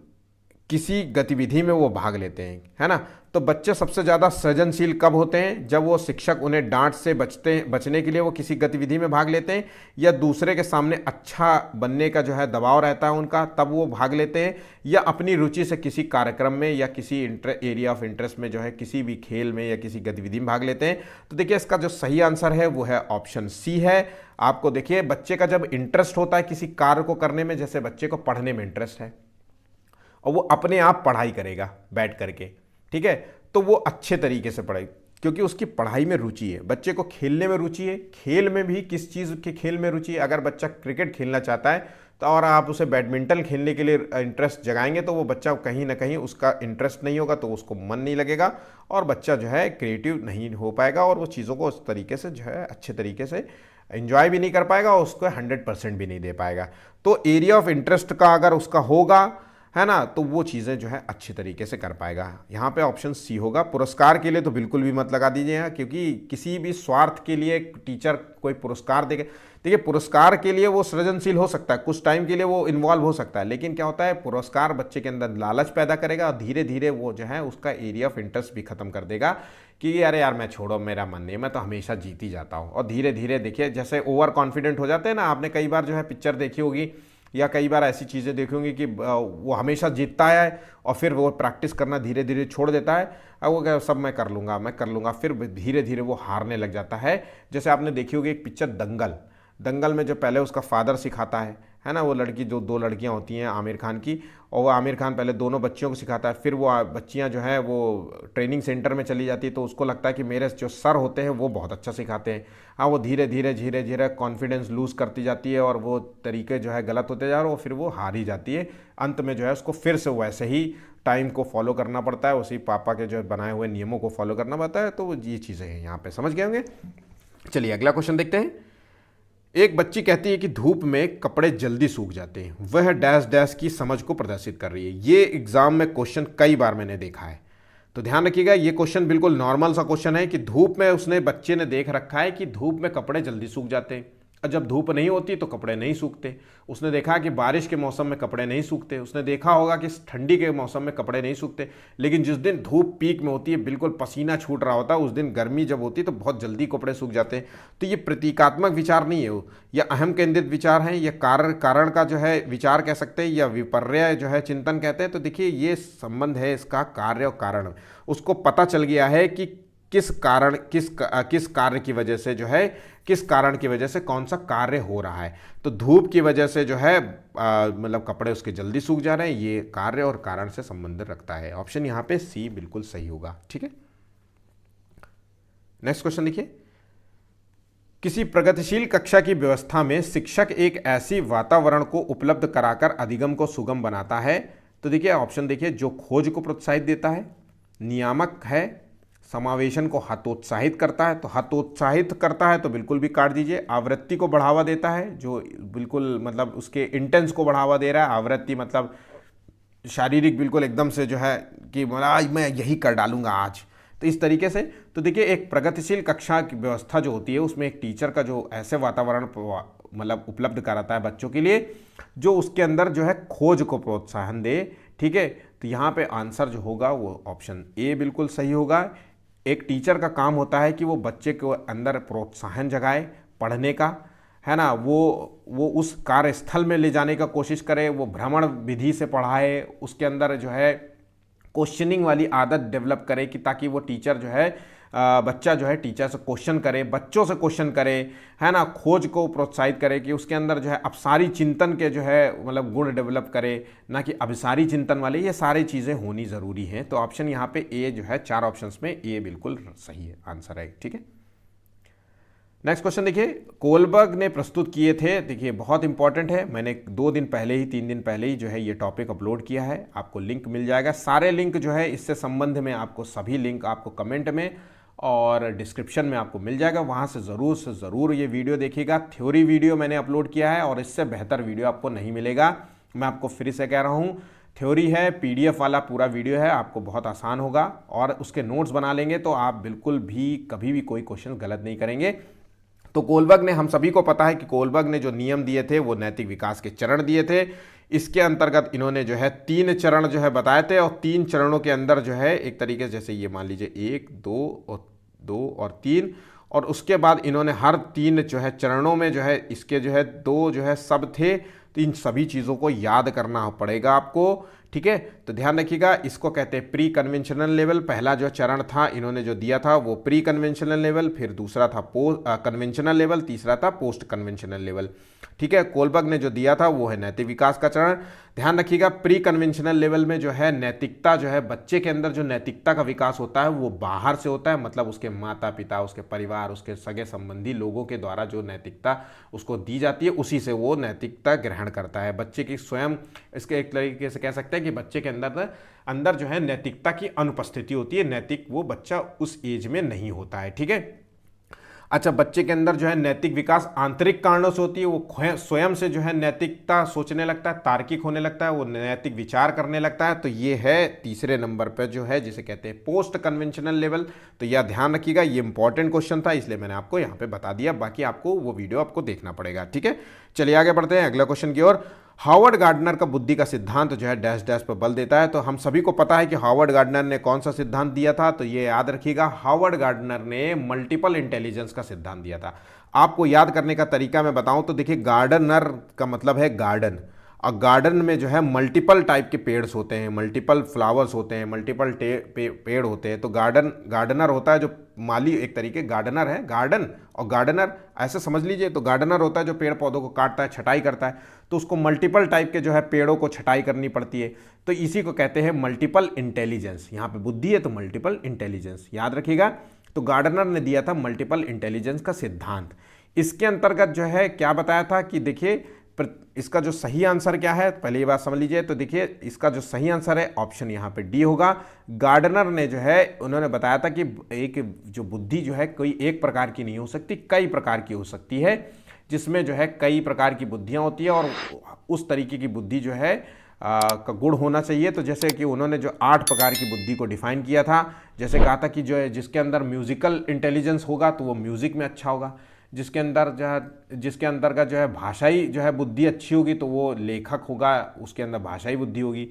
किसी गतिविधि में वो भाग लेते हैं, है ना। तो बच्चे सबसे ज़्यादा सृजनशील कब होते हैं? जब वो शिक्षक उन्हें डांट से बचने के लिए वो किसी गतिविधि में भाग लेते हैं, या दूसरे के सामने अच्छा बनने का जो है दबाव रहता है उनका, तब वो भाग लेते हैं, या अपनी रुचि से किसी कार्यक्रम में या किसी एरिया ऑफ इंटरेस्ट में जो है किसी भी खेल में या किसी गतिविधि में भाग लेते हैं। तो देखिए इसका जो सही आंसर है वो है ऑप्शन सी है। आपको देखिए बच्चे का जब इंटरेस्ट होता है किसी कार्य को करने में, जैसे बच्चे को पढ़ने में इंटरेस्ट है और वो अपने आप पढ़ाई करेगा बैठ करके, ठीक है, तो वो अच्छे तरीके से पढ़े क्योंकि उसकी पढ़ाई में रुचि है। बच्चे को खेलने में रुचि है, खेल में भी किस चीज़ के खेल में रुचि है, अगर बच्चा क्रिकेट खेलना चाहता है तो और आप उसे बैडमिंटन खेलने के लिए इंटरेस्ट जगाएंगे तो वो बच्चा कहीं ना कहीं उसका इंटरेस्ट नहीं होगा, तो उसको मन नहीं लगेगा और बच्चा जो है क्रिएटिव नहीं हो पाएगा और वो चीज़ों को उस तरीके से जो है अच्छे तरीके से एंजॉय भी नहीं कर पाएगा और उसको 100% भी नहीं दे पाएगा। तो एरिया ऑफ इंटरेस्ट का अगर उसका होगा, है ना, तो वो चीज़ें जो है अच्छे तरीके से कर पाएगा। यहाँ पे ऑप्शन सी होगा। पुरस्कार के लिए तो बिल्कुल भी मत लगा दीजिएगा, क्योंकि किसी भी स्वार्थ के लिए टीचर कोई पुरस्कार देगा, देखिए पुरस्कार के लिए वो सृजनशील हो सकता है, कुछ टाइम के लिए वो इन्वॉल्व हो सकता है, लेकिन क्या होता है पुरस्कार बच्चे के अंदर लालच पैदा करेगा और धीरे धीरे वो जो है उसका एरिया ऑफ इंटरेस्ट भी खत्म कर देगा कि अरे यार मैं छोड़ो, मेरा मन नहीं, मैं तो हमेशा जीत ही जाता हूँ। और धीरे धीरे देखिए जैसे ओवर कॉन्फिडेंट हो जाते हैं ना, आपने कई बार जो है पिक्चर देखी होगी या कई बार ऐसी चीज़ें देखी होंगी कि वो हमेशा जीतता है और फिर वो प्रैक्टिस करना धीरे धीरे छोड़ देता है, अब वो क्या सब मैं कर लूँगा, फिर धीरे धीरे वो हारने लग जाता है। जैसे आपने देखी होगी एक पिक्चर दंगल में जो पहले उसका फादर सिखाता है ना, वो लड़की जो दो लड़कियां होती हैं आमिर खान की, और वो आमिर खान पहले दोनों बच्चियों को सिखाता है, फिर वो बच्चियां जो है वो ट्रेनिंग सेंटर में चली जाती है तो उसको लगता है कि मेरे जो सर होते हैं वो बहुत अच्छा सिखाते हैं। हाँ, वो धीरे धीरे कॉन्फिडेंस लूज़ करती जाती है और वो तरीके जो है गलत होते जा रहे हैं और फिर वो हार ही जाती है। अंत में जो है उसको फिर से वैसे ही टाइम को फॉलो करना पड़ता है, उसी पापा के जो बनाए हुए नियमों को फॉलो करना पड़ता है। तो ये चीज़ें हैं यहाँ पर, समझ गए होंगे। चलिए अगला क्वेश्चन देखते हैं। एक बच्ची कहती है कि धूप में कपड़े जल्दी सूख जाते हैं, वह डैश डैश की समझ को प्रदर्शित कर रही है। ये एग्जाम में क्वेश्चन कई बार मैंने देखा है, तो ध्यान रखिएगा ये क्वेश्चन बिल्कुल नॉर्मल सा क्वेश्चन है कि धूप में बच्चे ने देख रखा है कि धूप में कपड़े जल्दी सूख जाते हैं और जब धूप नहीं होती तो कपड़े नहीं सूखते। उसने देखा कि बारिश के मौसम में कपड़े नहीं सूखते, उसने देखा होगा कि ठंडी के मौसम में कपड़े नहीं सूखते, लेकिन जिस दिन धूप पीक में होती है, बिल्कुल पसीना छूट रहा होता है, उस दिन गर्मी जब होती है तो बहुत जल्दी कपड़े सूख जाते हैं। तो ये प्रतीकात्मक विचार नहीं है, या अहम केंद्रित विचार है, या कारण का जो है विचार कह सकते हैं, या विपर्य जो है चिंतन कहते हैं। तो देखिए ये संबंध है इसका कार्य और कारण, उसको पता चल गया है कि किस कार्य की वजह से जो है, किस कारण की वजह से कौन सा कार्य हो रहा है। तो धूप की वजह से जो है मतलब कपड़े उसके जल्दी सूख जा रहे हैं, ये कार्य और कारण से संबंध रखता है। ऑप्शन यहाँ पे सी बिल्कुल सही होगा, ठीक है। नेक्स्ट क्वेश्चन देखिए। किसी प्रगतिशील कक्षा की व्यवस्था में शिक्षक एक ऐसी वातावरण को उपलब्ध कराकर अधिगम को सुगम बनाता है। तो देखिए ऑप्शन देखिए, जो खोज को प्रोत्साहित देता है, नियामक है, समावेशन को हतोत्साहित करता है, तो हतोत्साहित करता है तो बिल्कुल भी काट दीजिए। आवृत्ति को बढ़ावा देता है, जो बिल्कुल मतलब उसके इंटेंस को बढ़ावा दे रहा है। आवृत्ति मतलब शारीरिक, बिल्कुल एकदम से जो है कि आज मैं यही कर डालूंगा आज, तो इस तरीके से। तो देखिए एक प्रगतिशील कक्षा की व्यवस्था जो होती है उसमें एक टीचर का जो ऐसे वातावरण मतलब उपलब्ध कराता है बच्चों के लिए जो उसके अंदर जो है खोज को प्रोत्साहन दे, ठीक है। तो यहाँ पे आंसर जो होगा वो ऑप्शन ए बिल्कुल सही होगा। एक टीचर का काम होता है कि वो बच्चे के अंदर प्रोत्साहन जगाए पढ़ने का, है ना, वो उस कार्यस्थल में ले जाने का कोशिश करे, वो भ्रमण विधि से पढ़ाए, उसके अंदर जो है क्वेश्चनिंग वाली आदत डेवलप करे कि ताकि वो टीचर जो है बच्चा जो है टीचर से क्वेश्चन करे, बच्चों से क्वेश्चन करे, है ना, खोज को प्रोत्साहित करे कि उसके अंदर जो है अपसारी चिंतन के जो है मतलब गुण डेवलप करे, ना कि अभिसारी चिंतन वाले। ये सारी चीज़ें होनी ज़रूरी हैं। तो ऑप्शन यहाँ पे ए जो है, 4 ऑप्शंस में ए बिल्कुल सही है, आंसर है, ठीक है। नेक्स्ट क्वेश्चन देखिए, कोलबर्ग ने प्रस्तुत किए थे, देखिए बहुत इंपॉर्टेंट है, मैंने 2 दिन पहले ही 3 दिन पहले ही जो है ये टॉपिक अपलोड किया है, आपको लिंक मिल जाएगा। सारे लिंक जो है इससे संबंध में आपको सभी लिंक आपको कमेंट में और डिस्क्रिप्शन में आपको मिल जाएगा, वहाँ से ज़रूर ये वीडियो देखिएगा। थ्योरी वीडियो मैंने अपलोड किया है और इससे बेहतर वीडियो आपको नहीं मिलेगा, मैं आपको फिर से कह रहा हूँ। थ्योरी है, PDF वाला पूरा वीडियो है, आपको बहुत आसान होगा और उसके नोट्स बना लेंगे तो आप बिल्कुल भी कभी भी कोई क्वेश्चन गलत नहीं करेंगे। तो कोलबर्ग ने, हम सभी को पता है कि कोलबर्ग ने जो नियम दिए थे वो नैतिक विकास के चरण दिए थे। इसके अंतर्गत इन्होंने जो है 3 चरण जो है बताए थे, और 3 चरणों के अंदर जो है एक तरीके से जैसे ये मान लीजिए 1 2 और 3, और उसके बाद इन्होंने हर 3 जो है चरणों में जो है इसके जो है 2 जो है सब थे, तो इन सभी चीज़ों को याद करना पड़ेगा आपको। ठीक है, तो ध्यान रखिएगा, इसको कहते हैं प्री कन्वेंशनल लेवल। पहला जो चरण था इन्होंने जो दिया था वो प्री कन्वेंशनल लेवल, फिर दूसरा था कन्वेंशनल लेवल, तीसरा था पोस्ट कन्वेंशनल लेवल। ठीक है, कोलबर्ग ने जो दिया था वो है नैतिक विकास का चरण। ध्यान रखिएगा, प्री कन्वेंशनल लेवल में जो है नैतिकता जो है बच्चे के अंदर जो नैतिकता का विकास होता है वो बाहर से होता है, मतलब उसके माता पिता, उसके परिवार, उसके सगे संबंधी लोगों के द्वारा जो नैतिकता उसको दी जाती है उसी से वो नैतिकता ग्रहण करता है। बच्चे की स्वयं, इसके एक तरीके से कह सकते हैं कि बच्चे के अंदर जो है नैतिकता की अनुपस्थिति होती है, नैतिक वो बच्चा उस एज में नहीं होता है। ठीक है, अच्छा, बच्चे के अंदर जो है नैतिक विकास आंतरिक कारणों से होती है, वो स्वयं से जो है नैतिकता सोचने लगता है, तार्किक होने लगता है, वो नैतिक विचार करने लगता है। तो ये है तीसरे नंबर पर जो है जिसे कहते हैं पोस्ट कन्वेंशनल लेवल। तो यह ध्यान रखिएगा, ये इंपॉर्टेंट क्वेश्चन था इसलिए मैंने आपको यहाँ पे बता दिया, बाकी आपको वो वीडियो आपको देखना पड़ेगा। ठीक है, चलिए आगे बढ़ते हैं अगला क्वेश्चन की ओर। हार्वर्ड गार्डनर का बुद्धि का सिद्धांत जो है डैश डैश पर बल देता है। तो हम सभी को पता है कि हार्वर्ड गार्डनर ने कौन सा सिद्धांत दिया था, तो ये याद रखिएगा, हार्वर्ड गार्डनर ने मल्टीपल इंटेलिजेंस का सिद्धांत दिया था। आपको याद करने का तरीका मैं बताऊं तो देखिए, गार्डनर का मतलब है गार्डन, और गार्डन में जो है मल्टीपल टाइप के पेड्स होते हैं, मल्टीपल फ्लावर्स होते हैं, मल्टीपल पेड़ होते हैं। तो गार्डनर होता है जो माली, एक तरीके गार्डनर है, गार्डन और गार्डनर ऐसे समझ लीजिए। तो गार्डनर होता है जो पेड़ पौधों को काटता है, छटाई करता है, तो उसको मल्टीपल टाइप के जो है पेड़ों को छटाई करनी पड़ती है। तो इसी को कहते हैं मल्टीपल इंटेलिजेंस। यहाँ पे बुद्धि है तो मल्टीपल इंटेलिजेंस याद रखिएगा। तो गार्डनर ने दिया था मल्टीपल इंटेलिजेंस का सिद्धांत। इसके अंतर्गत जो है क्या बताया था कि देखिए इसका जो सही आंसर क्या है, पहले ये बात समझ लीजिए। तो देखिए इसका जो सही आंसर है ऑप्शन यहाँ पे डी होगा। गार्डनर ने जो है उन्होंने बताया था कि एक जो बुद्धि जो है कोई एक प्रकार की नहीं हो सकती, कई प्रकार की हो सकती है, जिसमें जो है कई प्रकार की बुद्धियाँ होती है, और उस तरीके की बुद्धि जो है का गुण होना चाहिए। तो जैसे कि उन्होंने जो 8 प्रकार की बुद्धि को डिफाइन किया था, जैसे कहा था कि जो है जिसके अंदर म्यूजिकल इंटेलिजेंस होगा तो वो म्यूजिक में अच्छा होगा, जिसके अंदर का जो है भाषाई जो है बुद्धि अच्छी होगी तो वो लेखक होगा, उसके अंदर भाषाई बुद्धि होगी।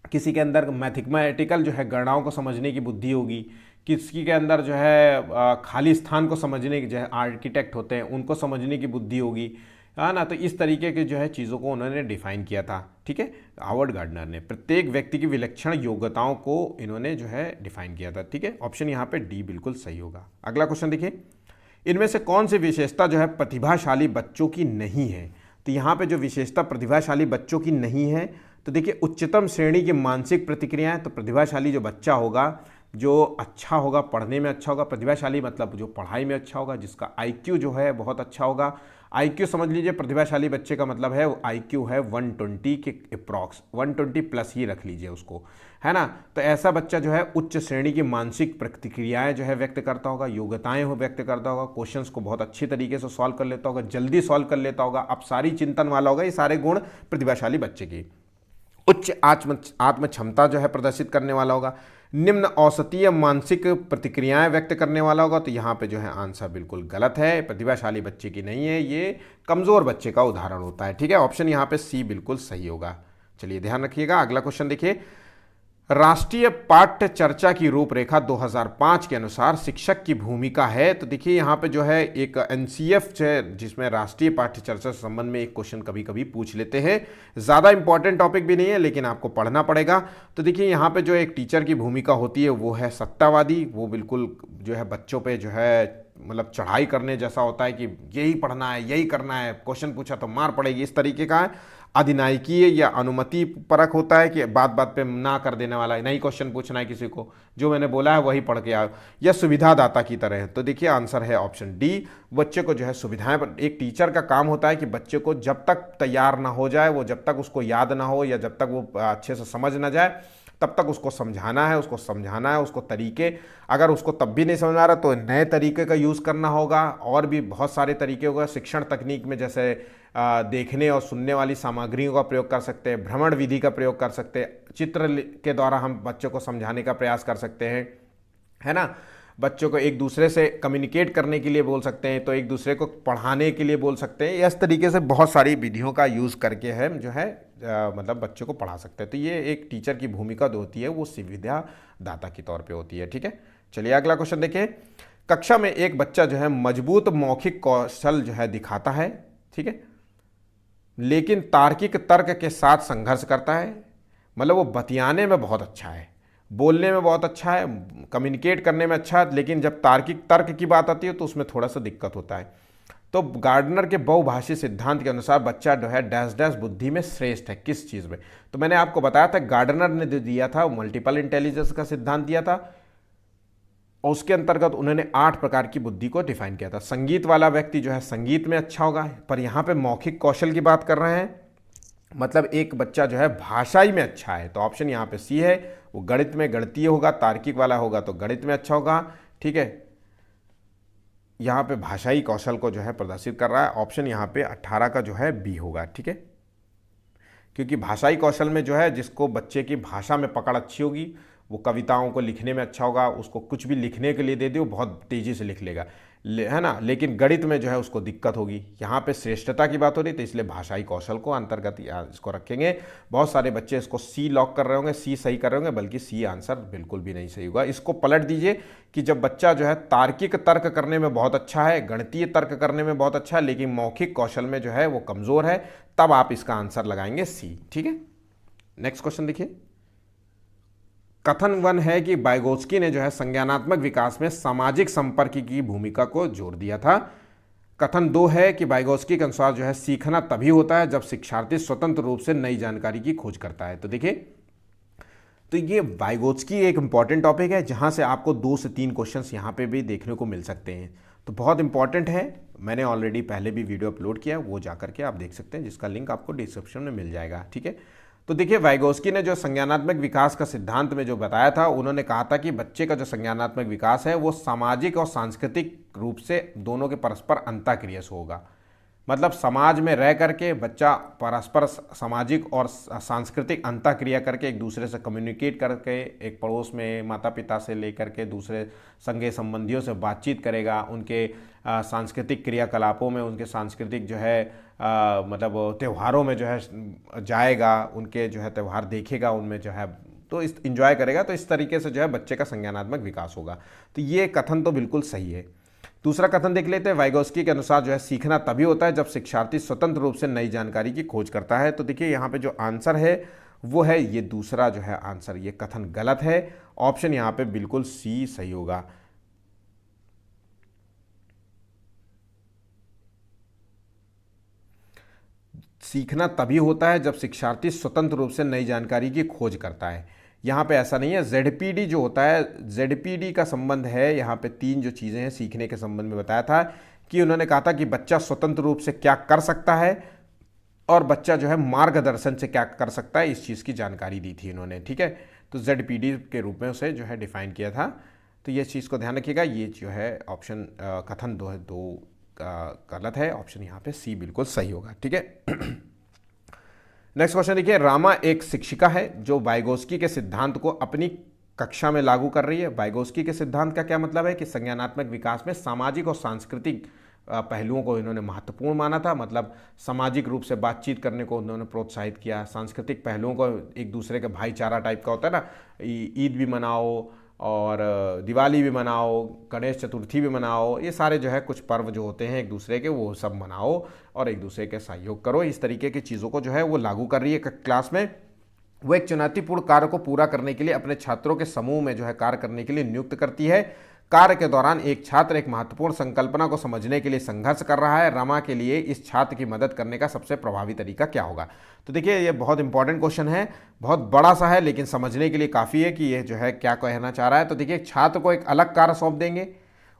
किसी के अंदर मैथमेटिकल जो है गणनाओं को समझने की बुद्धि होगी, किसी के अंदर जो है खाली स्थान को समझने की, जो है आर्किटेक्ट होते हैं उनको समझने की बुद्धि होगी, है ना। तो इस तरीके के जो है चीज़ों को उन्होंने डिफाइन किया था। ठीक है, हार्वर्ड गार्डनर ने प्रत्येक व्यक्ति की विलक्षण योग्यताओं को इन्होंने जो है डिफाइन किया था। ठीक है, ऑप्शन यहाँ पे डी बिल्कुल सही होगा। अगला क्वेश्चन देखिए, इनमें से कौन सी विशेषता जो है प्रतिभाशाली बच्चों की नहीं है। तो यहाँ पे जो विशेषता प्रतिभाशाली बच्चों की नहीं है, तो देखिए उच्चतम श्रेणी की मानसिक प्रतिक्रियाएं। तो प्रतिभाशाली जो बच्चा होगा, जो अच्छा होगा, पढ़ने में अच्छा होगा, प्रतिभाशाली मतलब जो पढ़ाई में अच्छा होगा, जिसका आईक्यू जो है बहुत अच्छा होगा। आईक्यू समझ लीजिए, प्रतिभाशाली बच्चे का मतलब है आईक्यू है 120 के अप्रॉक्स, 120 प्लस ही रख लीजिए उसको, है ना। तो ऐसा बच्चा जो है उच्च श्रेणी की मानसिक प्रतिक्रियाएं जो है व्यक्त करता होगा, योग्यताएं हो व्यक्त करता होगा, क्वेश्चंस को बहुत अच्छी तरीके से सॉल्व कर लेता होगा, जल्दी सॉल्व कर लेता होगा, अपसारी चिंतन वाला होगा। ये सारे गुण प्रतिभाशाली बच्चे की। उच्च आत्म क्षमता जो है प्रदर्शित करने वाला होगा, निम्न औसतीय मानसिक प्रतिक्रियाएं व्यक्त करने वाला होगा। तो यहाँ पे जो है आंसर बिल्कुल गलत है, प्रतिभाशाली बच्चे की नहीं है, ये कमजोर बच्चे का उदाहरण होता है। ठीक है, ऑप्शन यहाँ पे सी बिल्कुल सही होगा। चलिए ध्यान रखिएगा, अगला क्वेश्चन देखिए, राष्ट्रीय पाठ्य चर्चा की रूपरेखा 2005 के अनुसार शिक्षक की भूमिका है। तो देखिए यहाँ पे जो है एक एनसीएफ है जिसमें राष्ट्रीय पाठ्य चर्चा से संबंध में एक क्वेश्चन कभी कभी पूछ लेते हैं। ज़्यादा इंपॉर्टेंट टॉपिक भी नहीं है लेकिन आपको पढ़ना पड़ेगा। तो देखिए यहाँ पे जो एक टीचर की भूमिका होती है वो है सत्तावादी। वो बिल्कुल जो है बच्चों पे जो है मतलब चढ़ाई करने जैसा होता है कि यही पढ़ना है, यही करना है, क्वेश्चन पूछा तो मार पड़ेगी, इस तरीके का है। अधिनायकीय या अनुमति परक होता है कि बात बात पे ना कर देने वाला है, नहीं क्वेश्चन पूछना है किसी को, जो मैंने बोला है वही पढ़ के आओ। या सुविधादाता की तरह है। तो देखिए आंसर है ऑप्शन डी, बच्चे को जो है सुविधाएं। एक टीचर का काम होता है कि बच्चे को जब तक तैयार ना हो जाए, वो जब तक उसको याद ना हो या जब तक वो अच्छे से समझ ना जाए तब तक उसको समझाना है, उसको समझाना है, उसको तरीके, अगर उसको तब भी नहीं समझ आ रहा तो नए तरीके का यूज़ करना होगा। और भी बहुत सारे तरीके होगा शिक्षण तकनीक में, जैसे देखने और सुनने वाली सामग्रियों का प्रयोग कर सकते हैं, भ्रमण विधि का प्रयोग कर सकते हैं, चित्र के द्वारा हम बच्चों को समझाने का प्रयास कर सकते हैं, है ना। बच्चों को एक दूसरे से कम्युनिकेट करने के लिए बोल सकते हैं, तो एक दूसरे को पढ़ाने के लिए बोल सकते हैं। इस तरीके से बहुत सारी विधियों का यूज़ करके हम जो है मतलब बच्चों को पढ़ा सकते हैं। तो ये एक टीचर की भूमिका जो होती है वो सुविधा दाता के तौर पे होती है। ठीक है, चलिए अगला क्वेश्चन देखिए। कक्षा में एक बच्चा जो है मजबूत मौखिक कौशल जो है दिखाता है, ठीक है, लेकिन तार्किक तर्क के साथ संघर्ष करता है। मतलब वो बतियाने में बहुत अच्छा है, बोलने में बहुत अच्छा है, कम्युनिकेट करने में अच्छा है, लेकिन जब तार्किक तर्क की बात आती है तो उसमें थोड़ा सा दिक्कत होता है। तो गार्डनर के बहुभाषी सिद्धांत के अनुसार बच्चा जो है डैश डैश बुद्धि में श्रेष्ठ है, किस चीज़ में? तो मैंने आपको बताया था गार्डनर ने जो दिया था मल्टीपल इंटेलिजेंस का सिद्धांत दिया था, और उसके अंतर्गत उन्होंने 8 प्रकार की बुद्धि को डिफाइन किया था। संगीत वाला व्यक्ति जो है संगीत में अच्छा होगा, पर यहाँ पे मौखिक कौशल की बात कर रहे हैं, मतलब एक बच्चा जो है भाषाई में अच्छा है, तो ऑप्शन यहाँ पे सी है। वो गणित में गणितीय होगा, तार्किक वाला होगा तो गणित में अच्छा होगा। ठीक है, यहाँ पे भाषाई कौशल को जो है प्रदर्शित कर रहा है। ऑप्शन यहाँ पे 18 का जो है बी होगा। ठीक है, क्योंकि भाषाई कौशल में जो है जिसको बच्चे की भाषा में पकड़ अच्छी होगी, वो कविताओं को लिखने में अच्छा होगा, उसको कुछ भी लिखने के लिए दे दो बहुत तेज़ी से लिख लेगा, है ना। लेकिन गणित में जो है उसको दिक्कत होगी। यहाँ पे श्रेष्ठता की बात हो रही, तो इसलिए भाषाई कौशल को अंतर्गत इसको रखेंगे। बहुत सारे बच्चे इसको सी लॉक कर रहे होंगे, सी सही कर रहे होंगे, बल्कि सी आंसर बिल्कुल भी नहीं सही होगा। इसको पलट दीजिए कि जब बच्चा जो है तार्किक तर्क करने में बहुत अच्छा है, गणितीय तर्क करने में बहुत अच्छा है, लेकिन मौखिक कौशल में जो है वो कमज़ोर है, तब आप इसका आंसर लगाएंगे सी। ठीक है, नेक्स्ट क्वेश्चन देखिए। कथन 1 है कि वाइगोत्स्की ने जो है संज्ञानात्मक विकास में सामाजिक संपर्क की भूमिका को जोर दिया था। कथन 2 है कि वाइगोत्स्की के अनुसार जो है सीखना तभी होता है जब शिक्षार्थी स्वतंत्र रूप से नई जानकारी की खोज करता है। तो देखिए, तो ये वाइगोत्स्की एक इंपॉर्टेंट टॉपिक है जहां से आपको 2 से 3 क्वेश्चंस यहां पे भी देखने को मिल सकते हैं, तो बहुत इंपॉर्टेंट है। मैंने ऑलरेडी पहले भी वीडियो अपलोड किया, वो जा करके आप देख सकते हैं, जिसका लिंक आपको डिस्क्रिप्शन में मिल जाएगा। ठीक है, तो देखिए वाइगोत्स्की ने जो संज्ञानात्मक विकास का सिद्धांत में जो बताया था, उन्होंने कहा था कि बच्चे का जो संज्ञानात्मक विकास है वो सामाजिक और सांस्कृतिक रूप से दोनों के परस्पर अंतःक्रिया से होगा। मतलब समाज में रह करके बच्चा परस्पर सामाजिक और सांस्कृतिक अंतःक्रिया करके एक दूसरे से कम्युनिकेट करके, एक पड़ोस में माता पिता से लेकर के दूसरे संगे संबंधियों से बातचीत करेगा, उनके सांस्कृतिक क्रियाकलापों में, उनके सांस्कृतिक जो है मतलब त्योहारों में जो है जाएगा, उनके जो है त्यौहार देखेगा, उनमें जो है तो इस इंजॉय करेगा। तो इस तरीके से जो है बच्चे का संज्ञानात्मक विकास होगा। तो ये कथन तो बिल्कुल सही है। दूसरा कथन देख लेते हैं। वाइगोत्स्की के अनुसार जो है सीखना तभी होता है जब शिक्षार्थी स्वतंत्र रूप से नई जानकारी की खोज करता है। तो देखिए यहाँ पे जो आंसर है वो है ये दूसरा जो है आंसर, ये कथन गलत है। ऑप्शन यहाँ पे बिल्कुल सी सही होगा। सीखना तभी होता है जब शिक्षार्थी स्वतंत्र रूप से नई जानकारी की खोज करता है। यहाँ पे ऐसा नहीं है। जेडपीडी जो होता है, जेडपीडी का संबंध है, यहाँ पे 3 जो चीज़ें हैं सीखने के संबंध में बताया था कि उन्होंने कहा था कि बच्चा स्वतंत्र रूप से क्या कर सकता है और बच्चा जो है मार्गदर्शन से क्या कर सकता है, इस चीज़ की जानकारी दी थी इन्होंने। ठीक है, तो जेडपीडी के रूप में उसे जो है डिफाइन किया था। तो ये चीज़ को ध्यान रखिएगा। ये जो है ऑप्शन कथन 2 गलत है। ऑप्शन यहाँ पे सी बिल्कुल सही होगा। ठीक है, नेक्स्ट क्वेश्चन देखिए। रामा एक शिक्षिका है जो वाइगोत्स्की के सिद्धांत को अपनी कक्षा में लागू कर रही है। वाइगोत्स्की के सिद्धांत का क्या मतलब है कि संज्ञानात्मक विकास में सामाजिक और सांस्कृतिक पहलुओं को इन्होंने महत्वपूर्ण माना था। मतलब सामाजिक रूप से बातचीत करने को उन्होंने प्रोत्साहित किया, सांस्कृतिक पहलुओं को, एक दूसरे का भाईचारा टाइप का होता है ना, ईद भी मनाओ और दिवाली भी मनाओ, गणेश चतुर्थी भी मनाओ, ये सारे जो है कुछ पर्व जो होते हैं एक दूसरे के, वो सब मनाओ और एक दूसरे के सहयोग करो। इस तरीके की चीज़ों को जो है वो लागू कर रही है क्लास में। वो एक चुनौतीपूर्ण कार्य को पूरा करने के लिए अपने छात्रों के समूह में जो है कार्य करने के लिए नियुक्त करती है। कार्य के दौरान एक छात्र एक महत्वपूर्ण संकल्पना को समझने के लिए संघर्ष कर रहा है। रमा के लिए इस छात्र की मदद करने का सबसे प्रभावी तरीका क्या होगा? तो देखिए ये बहुत इंपॉर्टेंट क्वेश्चन है, बहुत बड़ा सा है, लेकिन समझने के लिए काफ़ी है कि ये जो है क्या कहना चाह रहा है। तो देखिए छात्र को एक अलग कार्य सौंप देंगे,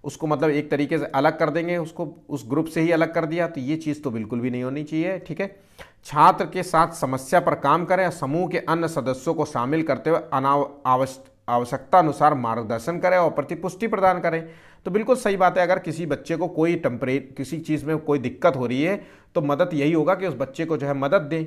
उसको मतलब एक तरीके से अलग कर देंगे, उसको उस ग्रुप से ही अलग कर दिया, तो ये चीज़ तो बिल्कुल भी नहीं होनी चाहिए। ठीक है, छात्र के साथ समस्या पर काम करें, समूह के अन्य सदस्यों को शामिल करते हुए आवश्यकता अनुसार मार्गदर्शन करें और प्रतिपुष्टि प्रदान करें। तो बिल्कुल सही बात है। अगर किसी बच्चे को कोई किसी चीज़ में कोई दिक्कत हो रही है तो मदद यही होगा कि उस बच्चे को जो है मदद दें,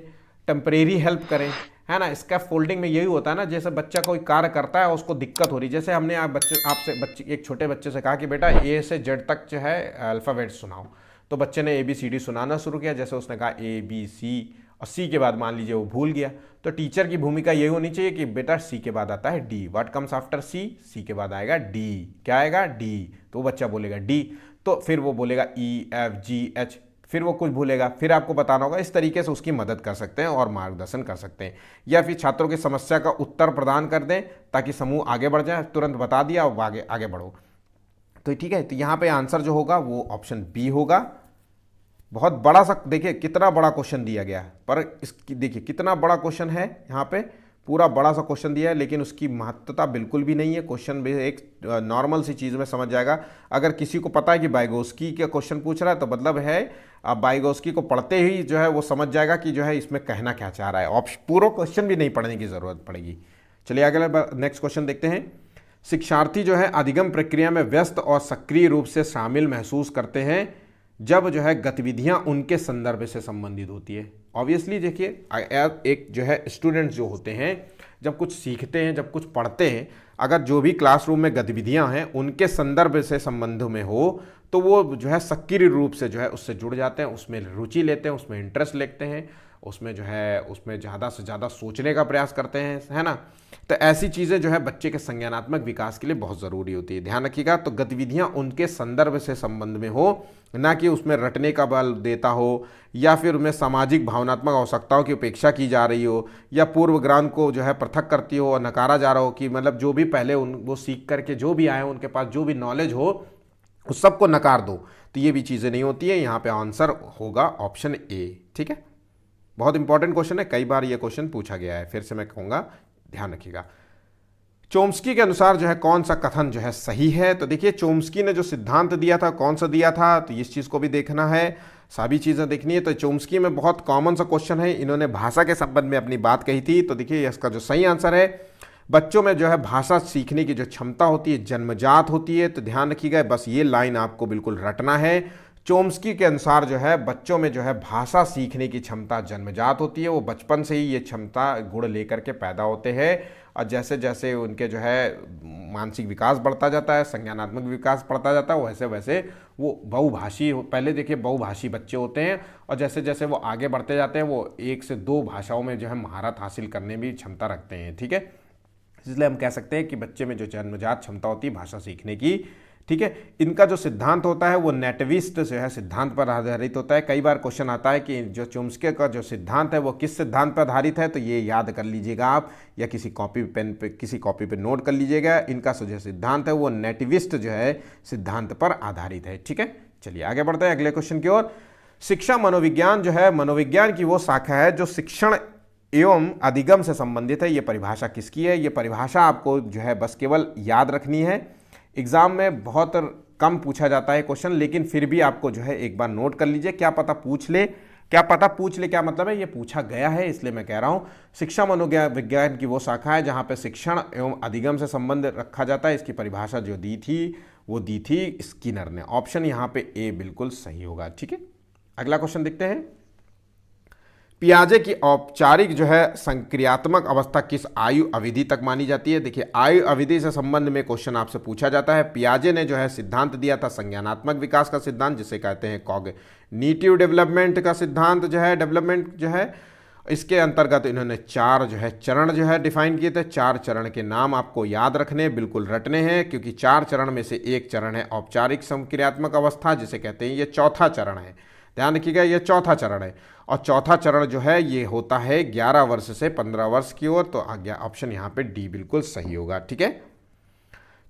टेम्परेरी हेल्प करें, है ना। स्कैफोल्डिंग में यही होता है ना, जैसे बच्चा कोई कार्य करता है उसको दिक्कत हो रही है, जैसे हमने आपसे एक छोटे बच्चे से कहा कि बेटा ए से जेड तक जो है अल्फ़ाबेट सुनाओ, तो बच्चे ने ABCD सुनाना शुरू किया, जैसे उसने कहा ABC और C के बाद मान लीजिए वो भूल गया, तो टीचर की भूमिका यही होनी चाहिए कि बेटा C के बाद आता है D, what comes after C के बाद आएगा D, क्या आएगा D, तो बच्चा बोलेगा D, तो फिर वो बोलेगा EFGH, फिर वो कुछ भूलेगा, फिर आपको बताना होगा। इस तरीके से उसकी मदद कर सकते हैं और मार्गदर्शन कर सकते हैं, या फिर छात्रों की समस्या का उत्तर प्रदान कर दें ताकि समूह आगे बढ़ जाए, तुरंत बता दिया और आगे आगे बढ़ो। तो ठीक है, तो यहाँ पे आंसर जो होगा वो ऑप्शन बी होगा। बहुत बड़ा सा, देखिए कितना बड़ा क्वेश्चन दिया गया है, पर इसकी देखिए कितना बड़ा क्वेश्चन है, यहाँ पे पूरा बड़ा सा क्वेश्चन दिया है, लेकिन उसकी महत्वता बिल्कुल भी नहीं है। क्वेश्चन भी एक नॉर्मल सी चीज़ में समझ जाएगा। अगर किसी को पता है कि वाइगोस्की का क्वेश्चन पूछ रहा है तो मतलब है आप वाइगोस्की को पढ़ते ही जो है वो समझ जाएगा कि जो है इसमें कहना क्या चाह रहा है, ऑप्शन पूरा क्वेश्चन भी नहीं पढ़ने की ज़रूरत पड़ेगी। चलिए अगला नेक्स्ट क्वेश्चन देखते हैं। शिक्षार्थी जो है अधिगम प्रक्रिया में व्यस्त और सक्रिय रूप से शामिल महसूस करते हैं जब जो है गतिविधियां उनके संदर्भ से संबंधित होती है। ऑब्वियसली देखिए एक जो है स्टूडेंट्स जो होते हैं जब कुछ सीखते हैं, जब कुछ पढ़ते हैं, अगर जो भी क्लासरूम में गतिविधियां हैं उनके संदर्भ से संबंध में हो तो वो जो है सक्रिय रूप से जो है उससे जुड़ जाते हैं, उसमें रुचि लेते हैं, उसमें इंटरेस्ट लेते हैं, उसमें जो है उसमें ज़्यादा से ज़्यादा सोचने का प्रयास करते हैं, है ना। तो ऐसी चीज़ें जो है बच्चे के संज्ञानात्मक विकास के लिए बहुत ज़रूरी होती है, ध्यान रखिएगा। तो गतिविधियां उनके संदर्भ से संबंध में हो, ना कि उसमें रटने का बल देता हो, या फिर उनमें सामाजिक भावनात्मक आवश्यकताओं की उपेक्षा की जा रही हो, या पूर्व ज्ञान को जो है पृथक करती हो और नकारा जा रहा हो, कि मतलब जो भी पहले वो सीख करके जो भी आए उनके पास जो भी नॉलेज हो उस सबको नकार दो, तो ये भी चीज़ें नहीं होती है। यहाँ पे आंसर होगा ऑप्शन ए, ठीक है। बहुत इंपॉर्टेंट क्वेश्चन है, कई बार ये क्वेश्चन पूछा गया है, फिर से मैं कहूँगा ध्यान रखिएगा। चोम्स्की के अनुसार जो है कौन सा कथन जो है सही है, तो देखिए चोम्स्की ने जो सिद्धांत दिया था कौन सा दिया था, तो इस चीज़ को भी देखना है, सभी चीज़ें देखनी है। तो चोम्स्की में बहुत कॉमन सा क्वेश्चन है, इन्होंने भाषा के संबंध में अपनी बात कही थी, तो देखिए इसका जो सही आंसर है, बच्चों में जो है भाषा सीखने की जो क्षमता होती है जन्मजात होती है। तो ध्यान रखिएगा, बस ये लाइन आपको बिल्कुल रटना है। चोम्स्की के अनुसार जो है बच्चों में जो है भाषा सीखने की क्षमता जन्मजात होती है, वो बचपन से ही ये क्षमता गुण लेकर के पैदा होते हैं, और जैसे जैसे उनके जो है मानसिक विकास बढ़ता जाता है, संज्ञानात्मक विकास बढ़ता जाता है, वैसे वैसे वो बहुभाषी, पहले देखिए बहुभाषी बच्चे होते हैं, और जैसे जैसे वो आगे बढ़ते जाते हैं वो 1 से 2 भाषाओं में जो है महारत हासिल करने की क्षमता रखते हैं, ठीक है। इसलिए हम कह सकते हैं कि बच्चे में जो जन्मजात क्षमता होती है भाषा सीखने की, ठीक है। इनका जो सिद्धांत होता है वो नेटिविस्ट जो है सिद्धांत पर आधारित होता है। कई बार क्वेश्चन आता है कि जो चोम्स्की का जो सिद्धांत है वो किस सिद्धांत पर आधारित है, तो ये याद कर लीजिएगा आप, या किसी कॉपी पे नोट कर लीजिएगा। इनका जो सिद्धांत है वो नेटिविस्ट जो है सिद्धांत पर आधारित है, ठीक है। चलिए आगे बढ़ते हैं अगले क्वेश्चन की ओर। शिक्षा मनोविज्ञान जो है मनोविज्ञान की वो शाखा है जो शिक्षण एवं अधिगम से संबंधित है। ये परिभाषा किसकी है, ये परिभाषा आपको जो है बस केवल याद रखनी है। एग्जाम में बहुत कम पूछा जाता है क्वेश्चन, लेकिन फिर भी आपको जो है एक बार नोट कर लीजिए, क्या पता पूछ ले, क्या मतलब है, ये पूछा गया है, इसलिए मैं कह रहा हूँ। शिक्षा मनोविज्ञान की वो शाखा है जहाँ पे शिक्षण एवं अधिगम से संबंध रखा जाता है। इसकी परिभाषा जो दी थी स्किनर ने। ऑप्शन यहाँ पे ए बिल्कुल सही होगा, ठीक है। अगला क्वेश्चन देखते हैं। पियाजे की औपचारिक जो है संक्रियात्मक अवस्था किस आयु अवधि तक मानी जाती है। देखिए आयु अवधि से संबंध में क्वेश्चन आपसे पूछा जाता है। पियाजे ने जो है सिद्धांत दिया था संज्ञानात्मक विकास का सिद्धांत, जिसे कहते हैं कॉग्निटिव डेवलपमेंट का सिद्धांत जो है, डेवलपमेंट जो है। इसके अंतर्गत इन्होंने 4 जो है चरण जो है डिफाइन किए थे। 4 चरण के नाम आपको याद रखने, बिल्कुल रटने हैं, क्योंकि 4 चरण में से एक चरण है औपचारिक संक्रियात्मक अवस्था, जिसे कहते हैं ये चौथा चरण है। ध्यान रखिएगा ये चौथा चरण है, और चौथा चरण जो है ये होता है 11 वर्ष से 15 वर्ष की ओर। तो ऑप्शन यहाँ पे डी बिल्कुल सही होगा, ठीक है।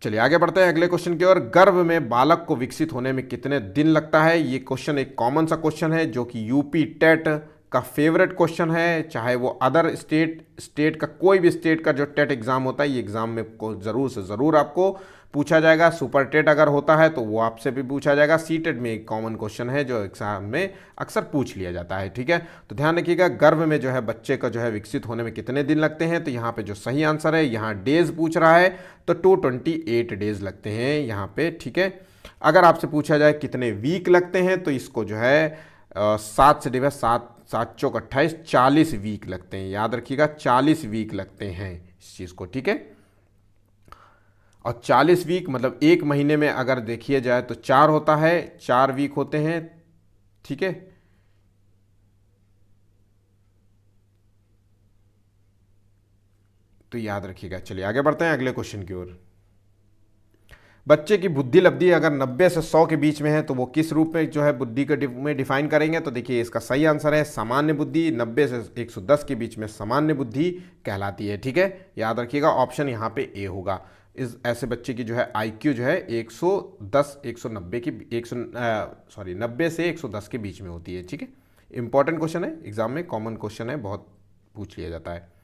चलिए आगे बढ़ते हैं अगले क्वेश्चन की ओर। गर्भ में बालक को विकसित होने में कितने दिन लगता है। ये क्वेश्चन एक कॉमन सा क्वेश्चन है जो कि यूपी टेट का फेवरेट क्वेश्चन है। चाहे वो अदर स्टेट का कोई भी स्टेट का जो टेट एग्जाम होता है, ये एग्जाम में ज़रूर से ज़रूर आपको पूछा जाएगा। सुपर टेट अगर होता है तो वो आपसे भी पूछा जाएगा। सी टेट में एक कॉमन क्वेश्चन है जो एग्जाम में अक्सर पूछ लिया जाता है, ठीक है। तो ध्यान रखिएगा गर्भ में जो है बच्चे का जो है विकसित होने में कितने दिन लगते हैं। तो यहाँ पे जो सही आंसर है, यहाँ डेज पूछ रहा है, तो 228 डेज लगते हैं यहाँ पे, ठीक है। अगर आपसे पूछा जाए कितने वीक लगते हैं, तो इसको जो है 7 से डिवाइड 7 7 चौक 28, 40 वीक लगते हैं, याद रखिएगा 40 वीक लगते हैं इस चीज़ को, ठीक है। और 40 वीक मतलब एक महीने में अगर देखिए जाए तो 4 होता है, 4 वीक होते हैं, ठीक है। तो याद रखिएगा। चलिए आगे बढ़ते हैं अगले क्वेश्चन की ओर। बच्चे की बुद्धि लब्धि अगर 90 से 100 के बीच में है तो वो किस रूप में जो है बुद्धि के में डिफाइन करेंगे? तो देखिए इसका सही आंसर है सामान्य बुद्धि। 90 से 110 के बीच में सामान्य बुद्धि कहलाती है, ठीक है। याद रखिएगा ऑप्शन यहाँ पे ए होगा। इस ऐसे बच्चे की जो है आईक्यू जो है 110 190 की 90 से 110 के बीच में होती है, ठीक है। इंपॉर्टेंट क्वेश्चन है, एग्जाम में कॉमन क्वेश्चन है, बहुत पूछ लिया जाता है।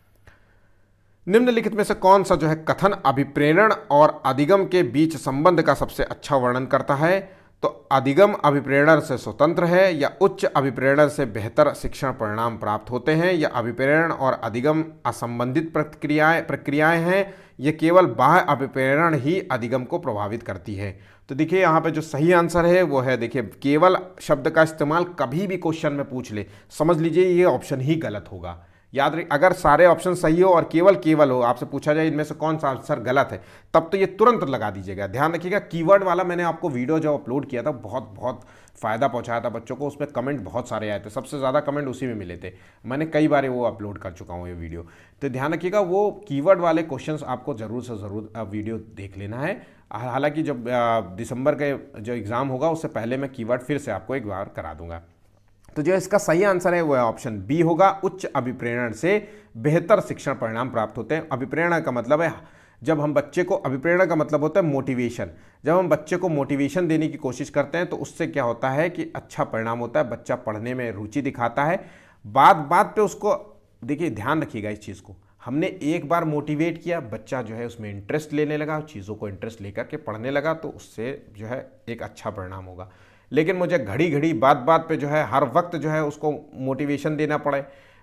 निम्नलिखित में से कौन सा जो है कथन अभिप्रेरण और अधिगम के बीच संबंध का सबसे अच्छा वर्णन करता है? तो अधिगम अभिप्रेरण से स्वतंत्र है, या उच्च अभिप्रेरण से बेहतर शिक्षण परिणाम प्राप्त होते हैं, या अभिप्रेरण और अधिगम असंबंधित प्रक्रियाएं हैं, ये केवल बाह्य अभिप्रेरण ही अधिगम को प्रभावित करती है। तो देखिए यहाँ पे जो सही आंसर है वो है, देखिए केवल शब्द का इस्तेमाल कभी भी क्वेश्चन में पूछ ले, समझ लीजिए ये ऑप्शन ही गलत होगा। याद रखिए अगर सारे ऑप्शन सही हो और केवल केवल हो, आपसे पूछा जाए इनमें से कौन सा आंसर गलत है, तब तो ये तुरंत लगा दीजिएगा। ध्यान रखिएगा कीवर्ड वाला मैंने आपको वीडियो जो अपलोड किया था बहुत फ़ायदा पहुंचाया था बच्चों को, उसमें कमेंट बहुत सारे आए थे, सबसे ज़्यादा कमेंट उसी में मिले थे। मैंने कई बार वो अपलोड कर चुका हूँ ये वीडियो, तो ध्यान रखिएगा वो कीवर्ड वाले क्वेश्चन आपको ज़रूर से ज़रूर वीडियो देख लेना है। हालांकि जब दिसंबर का जो एग्ज़ाम होगा उससे पहले मैं कीवर्ड फिर से आपको एक बार करा दूंगा। तो जो इसका सही आंसर है वो है ऑप्शन बी होगा, उच्च अभिप्रेरण से बेहतर शिक्षण परिणाम प्राप्त होते हैं। अभिप्रेरण का मतलब है जब हम बच्चे को, अभिप्रेरण का मतलब होता है मोटिवेशन, जब हम बच्चे को मोटिवेशन देने की कोशिश करते हैं तो उससे क्या होता है कि अच्छा परिणाम होता है, बच्चा पढ़ने में रुचि दिखाता है। बात पे उसको देखिए ध्यान रखिएगा इस चीज़ को, हमने एक बार मोटिवेट किया, बच्चा जो है उसमें इंटरेस्ट लेने लगा, चीज़ों को इंटरेस्ट लेकर के पढ़ने लगा, तो उससे जो है एक अच्छा परिणाम होगा। लेकिन मुझे घड़ी घड़ी बात पे जो है हर वक्त जो है उसको मोटिवेशन देना पड़े,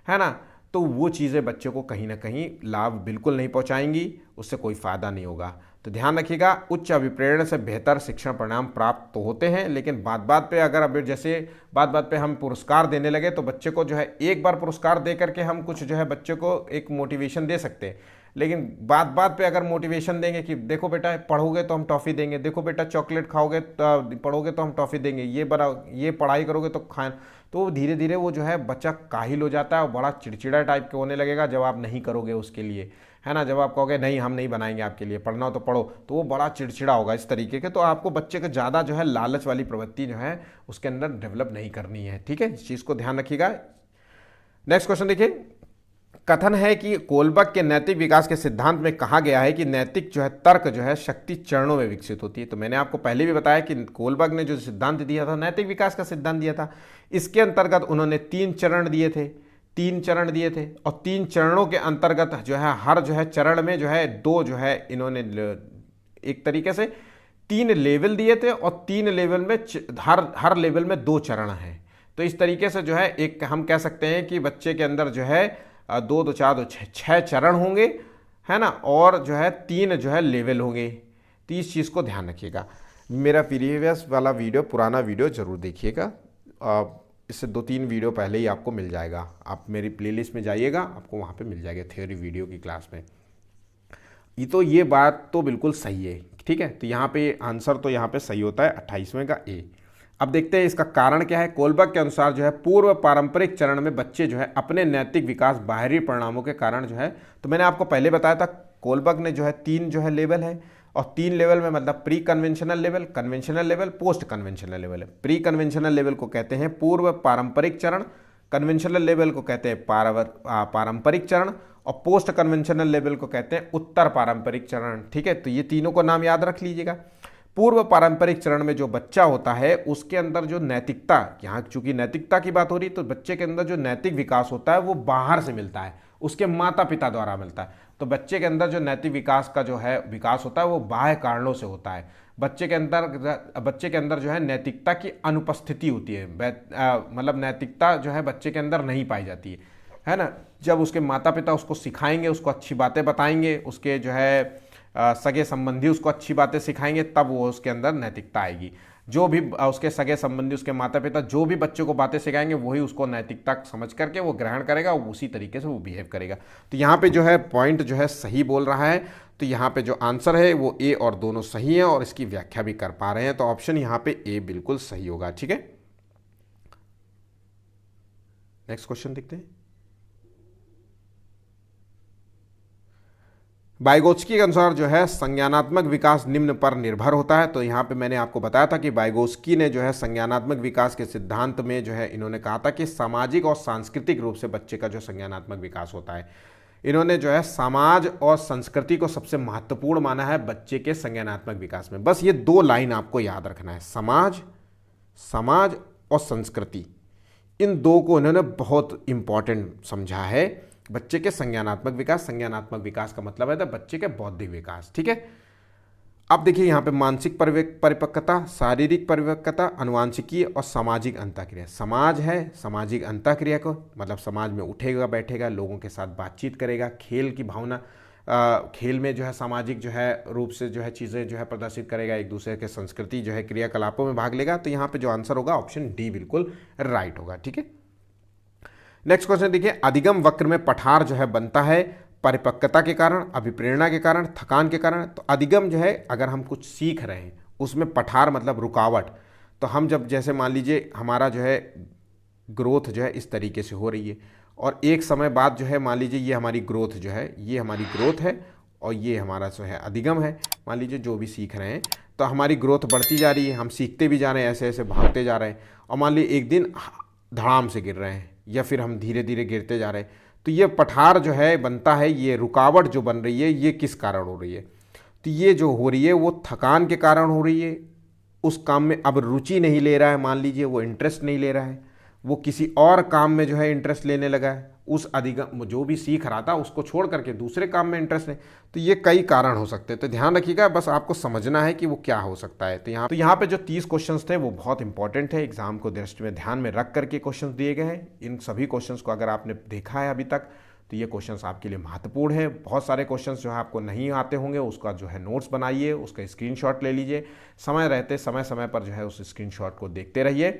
है ना, तो वो चीज़ें बच्चे को कहीं ना कहीं लाभ बिल्कुल नहीं पहुंचाएंगी, उससे कोई फ़ायदा नहीं होगा। तो ध्यान रखिएगा उच्च अभिप्रेरण से बेहतर शिक्षण परिणाम प्राप्त तो होते हैं, लेकिन बात पे अगर अब जैसे बात पे हम पुरस्कार देने लगे तो बच्चे को जो है एक बार पुरस्कार दे करके हम कुछ जो है बच्चे को एक मोटिवेशन दे सकते हैं, लेकिन बात पे अगर मोटिवेशन देंगे कि देखो बेटा पढ़ोगे तो हम टॉफ़ी देंगे, देखो बेटा चॉकलेट खाओगे तो पढ़ोगे तो हम टॉफ़ी देंगे, ये पढ़ाई करोगे तो खाएं, तो धीरे धीरे वो जो है बच्चा काहिल हो जाता है और बड़ा चिड़चिड़ा टाइप के होने लगेगा जब आप नहीं करोगे उसके लिए, है ना। जब आप कहोगे नहीं हम नहीं बनाएंगे आपके लिए, पढ़ना हो तो पढ़ो, तो वो बड़ा चिड़चिड़ा होगा इस तरीके के। तो आपको बच्चे को ज़्यादा जो है लालच वाली प्रवृत्ति जो है उसके अंदर डेवलप नहीं करनी है, ठीक है, इस चीज़ को ध्यान रखिएगा। नेक्स्ट क्वेश्चन देखिए, कथन है कि कोलबर्ग के नैतिक विकास के सिद्धांत में कहा गया है कि नैतिक जो है तर्क जो है शक्ति चरणों में विकसित होती है। तो मैंने आपको पहले भी बताया कि कोलबर्ग ने जो सिद्धांत दिया था, नैतिक विकास का सिद्धांत दिया था, इसके अंतर्गत उन्होंने 3 चरण दिए थे, 3 चरण दिए थे, और 3 चरणों के अंतर्गत जो है हर जो है चरण में जो है 2 जो है इन्होंने एक तरीके से 3 लेवल दिए थे, और 3 लेवल में हर लेवल में 2 चरण हैं। तो इस तरीके से जो है एक हम कह सकते हैं कि बच्चे के अंदर जो है 2 2 4 2 6 चरण होंगे, है ना, और जो है 3 जो है लेवल होंगे। तो इस चीज़ को ध्यान रखिएगा। मेरा प्रीवियस वाला वीडियो, पुराना वीडियो जरूर देखिएगा, इससे 2-3 वीडियो पहले ही आपको मिल जाएगा। आप मेरी प्लेलिस्ट में जाइएगा, आपको वहाँ पे मिल जाएगा थ्योरी वीडियो की क्लास में। ये बात तो बिल्कुल सही है, ठीक है। तो यहाँ पे आंसर तो यहाँ पे सही होता है 28वें का ए। अब देखते हैं इसका कारण क्या है। कोलबर्ग के अनुसार जो है पूर्व पारंपरिक चरण में बच्चे जो है अपने नैतिक विकास बाहरी परिणामों के कारण जो है, तो मैंने आपको पहले बताया था कोलबर्ग ने जो है 3 जो है लेवल है, और 3 लेवल में मतलब pre conventional level, conventional level, post conventional level है। प्री कन्वेंशनल लेवल को कहते हैं पूर्व पारंपरिक चरण, कन्वेंशनल लेवल को कहते हैं पारंपरिक चरण, और पोस्ट कन्वेंशनल लेवल को कहते हैं उत्तर पारंपरिक चरण, ठीक है। तो ये तीनों को नाम याद रख लीजिएगा। पूर्व पारंपरिक चरण में जो बच्चा होता है उसके अंदर जो नैतिकता, यहाँ चूंकि नैतिकता की बात हो रही, तो बच्चे के अंदर जो नैतिक विकास होता है वो बाहर से मिलता है, उसके माता पिता द्वारा मिलता है। तो बच्चे के अंदर जो नैतिक विकास का जो है विकास होता है वो बाह्य कारणों से होता है। बच्चे के अंदर जो है नैतिकता की अनुपस्थिति होती है, मतलब नैतिकता जो है बच्चे के अंदर नहीं पाई जाती है ना। जब उसके माता पिता उसको सिखाएंगे, उसको अच्छी बातें बताएंगे, उसके जो है सगे संबंधी उसको अच्छी बातें सिखाएंगे, तब वो उसके अंदर नैतिकता आएगी। जो भी उसके सगे संबंधी, उसके माता पिता जो भी बच्चों को बातें सिखाएंगे वही उसको नैतिकता समझ करके वो ग्रहण करेगा, उसी तरीके से वो बिहेव करेगा। तो यहाँ पे जो है पॉइंट जो है सही बोल रहा है। तो यहाँ पे जो आंसर है वो ए और दोनों सही है और इसकी व्याख्या भी कर पा रहे हैं, तो ऑप्शन यहाँ पे ए बिल्कुल सही होगा। ठीक है, नेक्स्ट क्वेश्चन देखते हैं। वाइगोत्स्की के अनुसार जो है संज्ञानात्मक विकास निम्न पर निर्भर होता है। तो यहाँ पे मैंने आपको बताया था कि वाइगोत्स्की ने जो है संज्ञानात्मक विकास के सिद्धांत में जो है इन्होंने कहा था कि सामाजिक और सांस्कृतिक रूप से बच्चे का जो संज्ञानात्मक विकास होता है, इन्होंने जो है समाज और संस्कृति को सबसे महत्वपूर्ण माना है बच्चे के संज्ञानात्मक विकास में। बस ये दो लाइन आपको याद रखना है, समाज और संस्कृति, इन दो को इन्होंने बहुत इंपॉर्टेंट समझा है बच्चे के संज्ञानात्मक विकास। संज्ञानात्मक विकास का मतलब है बच्चे के बौद्धिक विकास। ठीक है, अब देखिए यहाँ पे मानसिक परिपक्वता, शारीरिक परिपक्वता, अनुवांशिकीय और सामाजिक अंतःक्रिया। समाज है, सामाजिक अंतःक्रिया को मतलब समाज में उठेगा बैठेगा, लोगों के साथ बातचीत करेगा, खेल की भावना, खेल में जो है सामाजिक जो है रूप से जो है चीज़ें जो है प्रदर्शित करेगा, एक दूसरे के संस्कृति जो है क्रियाकलापों में भाग लेगा। तो यहाँ पे जो आंसर होगा ऑप्शन डी बिल्कुल राइट होगा। ठीक है, नेक्स्ट क्वेश्चन देखिए, अधिगम वक्र में पठार जो है बनता है परिपक्वता के कारण, अभिप्रेरणा के कारण, थकान के कारण। तो अधिगम जो है अगर हम कुछ सीख रहे हैं उसमें पठार मतलब रुकावट। तो हम जब जैसे मान लीजिए हमारा जो है ग्रोथ जो है इस तरीके से हो रही है और एक समय बाद जो है मान लीजिए ये हमारी ग्रोथ जो है, ये हमारी ग्रोथ है और ये हमारा जो है अधिगम है। मान लीजिए जो भी सीख रहे हैं तो हमारी ग्रोथ बढ़ती जा रही है, हम सीखते भी जा रहे हैं, ऐसे ऐसे भागते जा रहे हैं और मान लीजिए एक दिन धड़ाम से गिर रहे हैं या फिर हम धीरे धीरे गिरते जा रहे हैं। तो ये पठार जो है बनता है, ये रुकावट जो बन रही है ये किस कारण हो रही है? तो ये जो हो रही है वो थकान के कारण हो रही है, उस काम में अब रुचि नहीं ले रहा है, मान लीजिए वो इंटरेस्ट नहीं ले रहा है, वो किसी और काम में जो है इंटरेस्ट लेने लगा है, उस अधिगम जो भी सीख रहा था उसको छोड़ करके दूसरे काम में इंटरेस्ट है। तो ये कई कारण हो सकते हैं, तो ध्यान रखिएगा, बस आपको समझना है कि वो क्या हो सकता है। तो यहाँ पे जो 30 क्वेश्चंस थे वो बहुत इंपॉर्टेंट है, एग्जाम को दृष्टि में ध्यान में रख करके क्वेश्चंस दिए गए हैं। इन सभी क्वेश्चंस को अगर आपने देखा है अभी तक तो ये क्वेश्चंस आपके लिए महत्वपूर्ण है। बहुत सारे क्वेश्चंस जो है आपको नहीं आते होंगे, उसका जो है नोट्स बनाइए, उसका स्क्रीनशॉट ले लीजिए, समय रहते समय समय पर जो है उस स्क्रीनशॉट को देखते रहिए।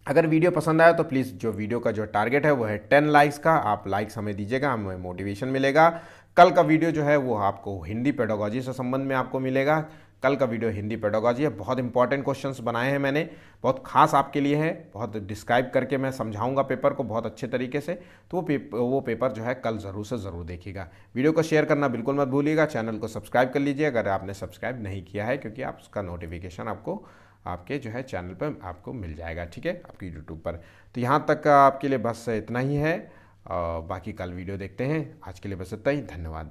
अगर वीडियो पसंद आया तो प्लीज़ जो वीडियो का जो टारगेट है वो है 10 लाइक्स का, आप लाइक्स हमें दीजिएगा, हमें मोटिवेशन मिलेगा। कल का वीडियो जो है वो आपको हिंदी पेडागॉजी से संबंध में आपको मिलेगा। कल का वीडियो हिंदी पेडागॉजी है, बहुत इंपॉर्टेंट क्वेश्चंस बनाए हैं मैंने, बहुत खास आपके लिए है, बहुत डिस्क्राइब करके मैं समझाऊंगा पेपर को बहुत अच्छे तरीके से। तो वो पेपर जो है कल ज़रूर से ज़रूर देखिएगा। वीडियो को शेयर करना बिल्कुल मत भूलिएगा, चैनल को सब्सक्राइब कर लीजिए अगर आपने सब्सक्राइब नहीं किया है, क्योंकि आप उसका नोटिफिकेशन आपको आपके जो है चैनल पर आपको मिल जाएगा, ठीक है, आपकी यूट्यूब पर। तो यहाँ तक आपके लिए बस इतना ही है, बाकी कल वीडियो देखते हैं। आज के लिए बस इतना ही, धन्यवाद।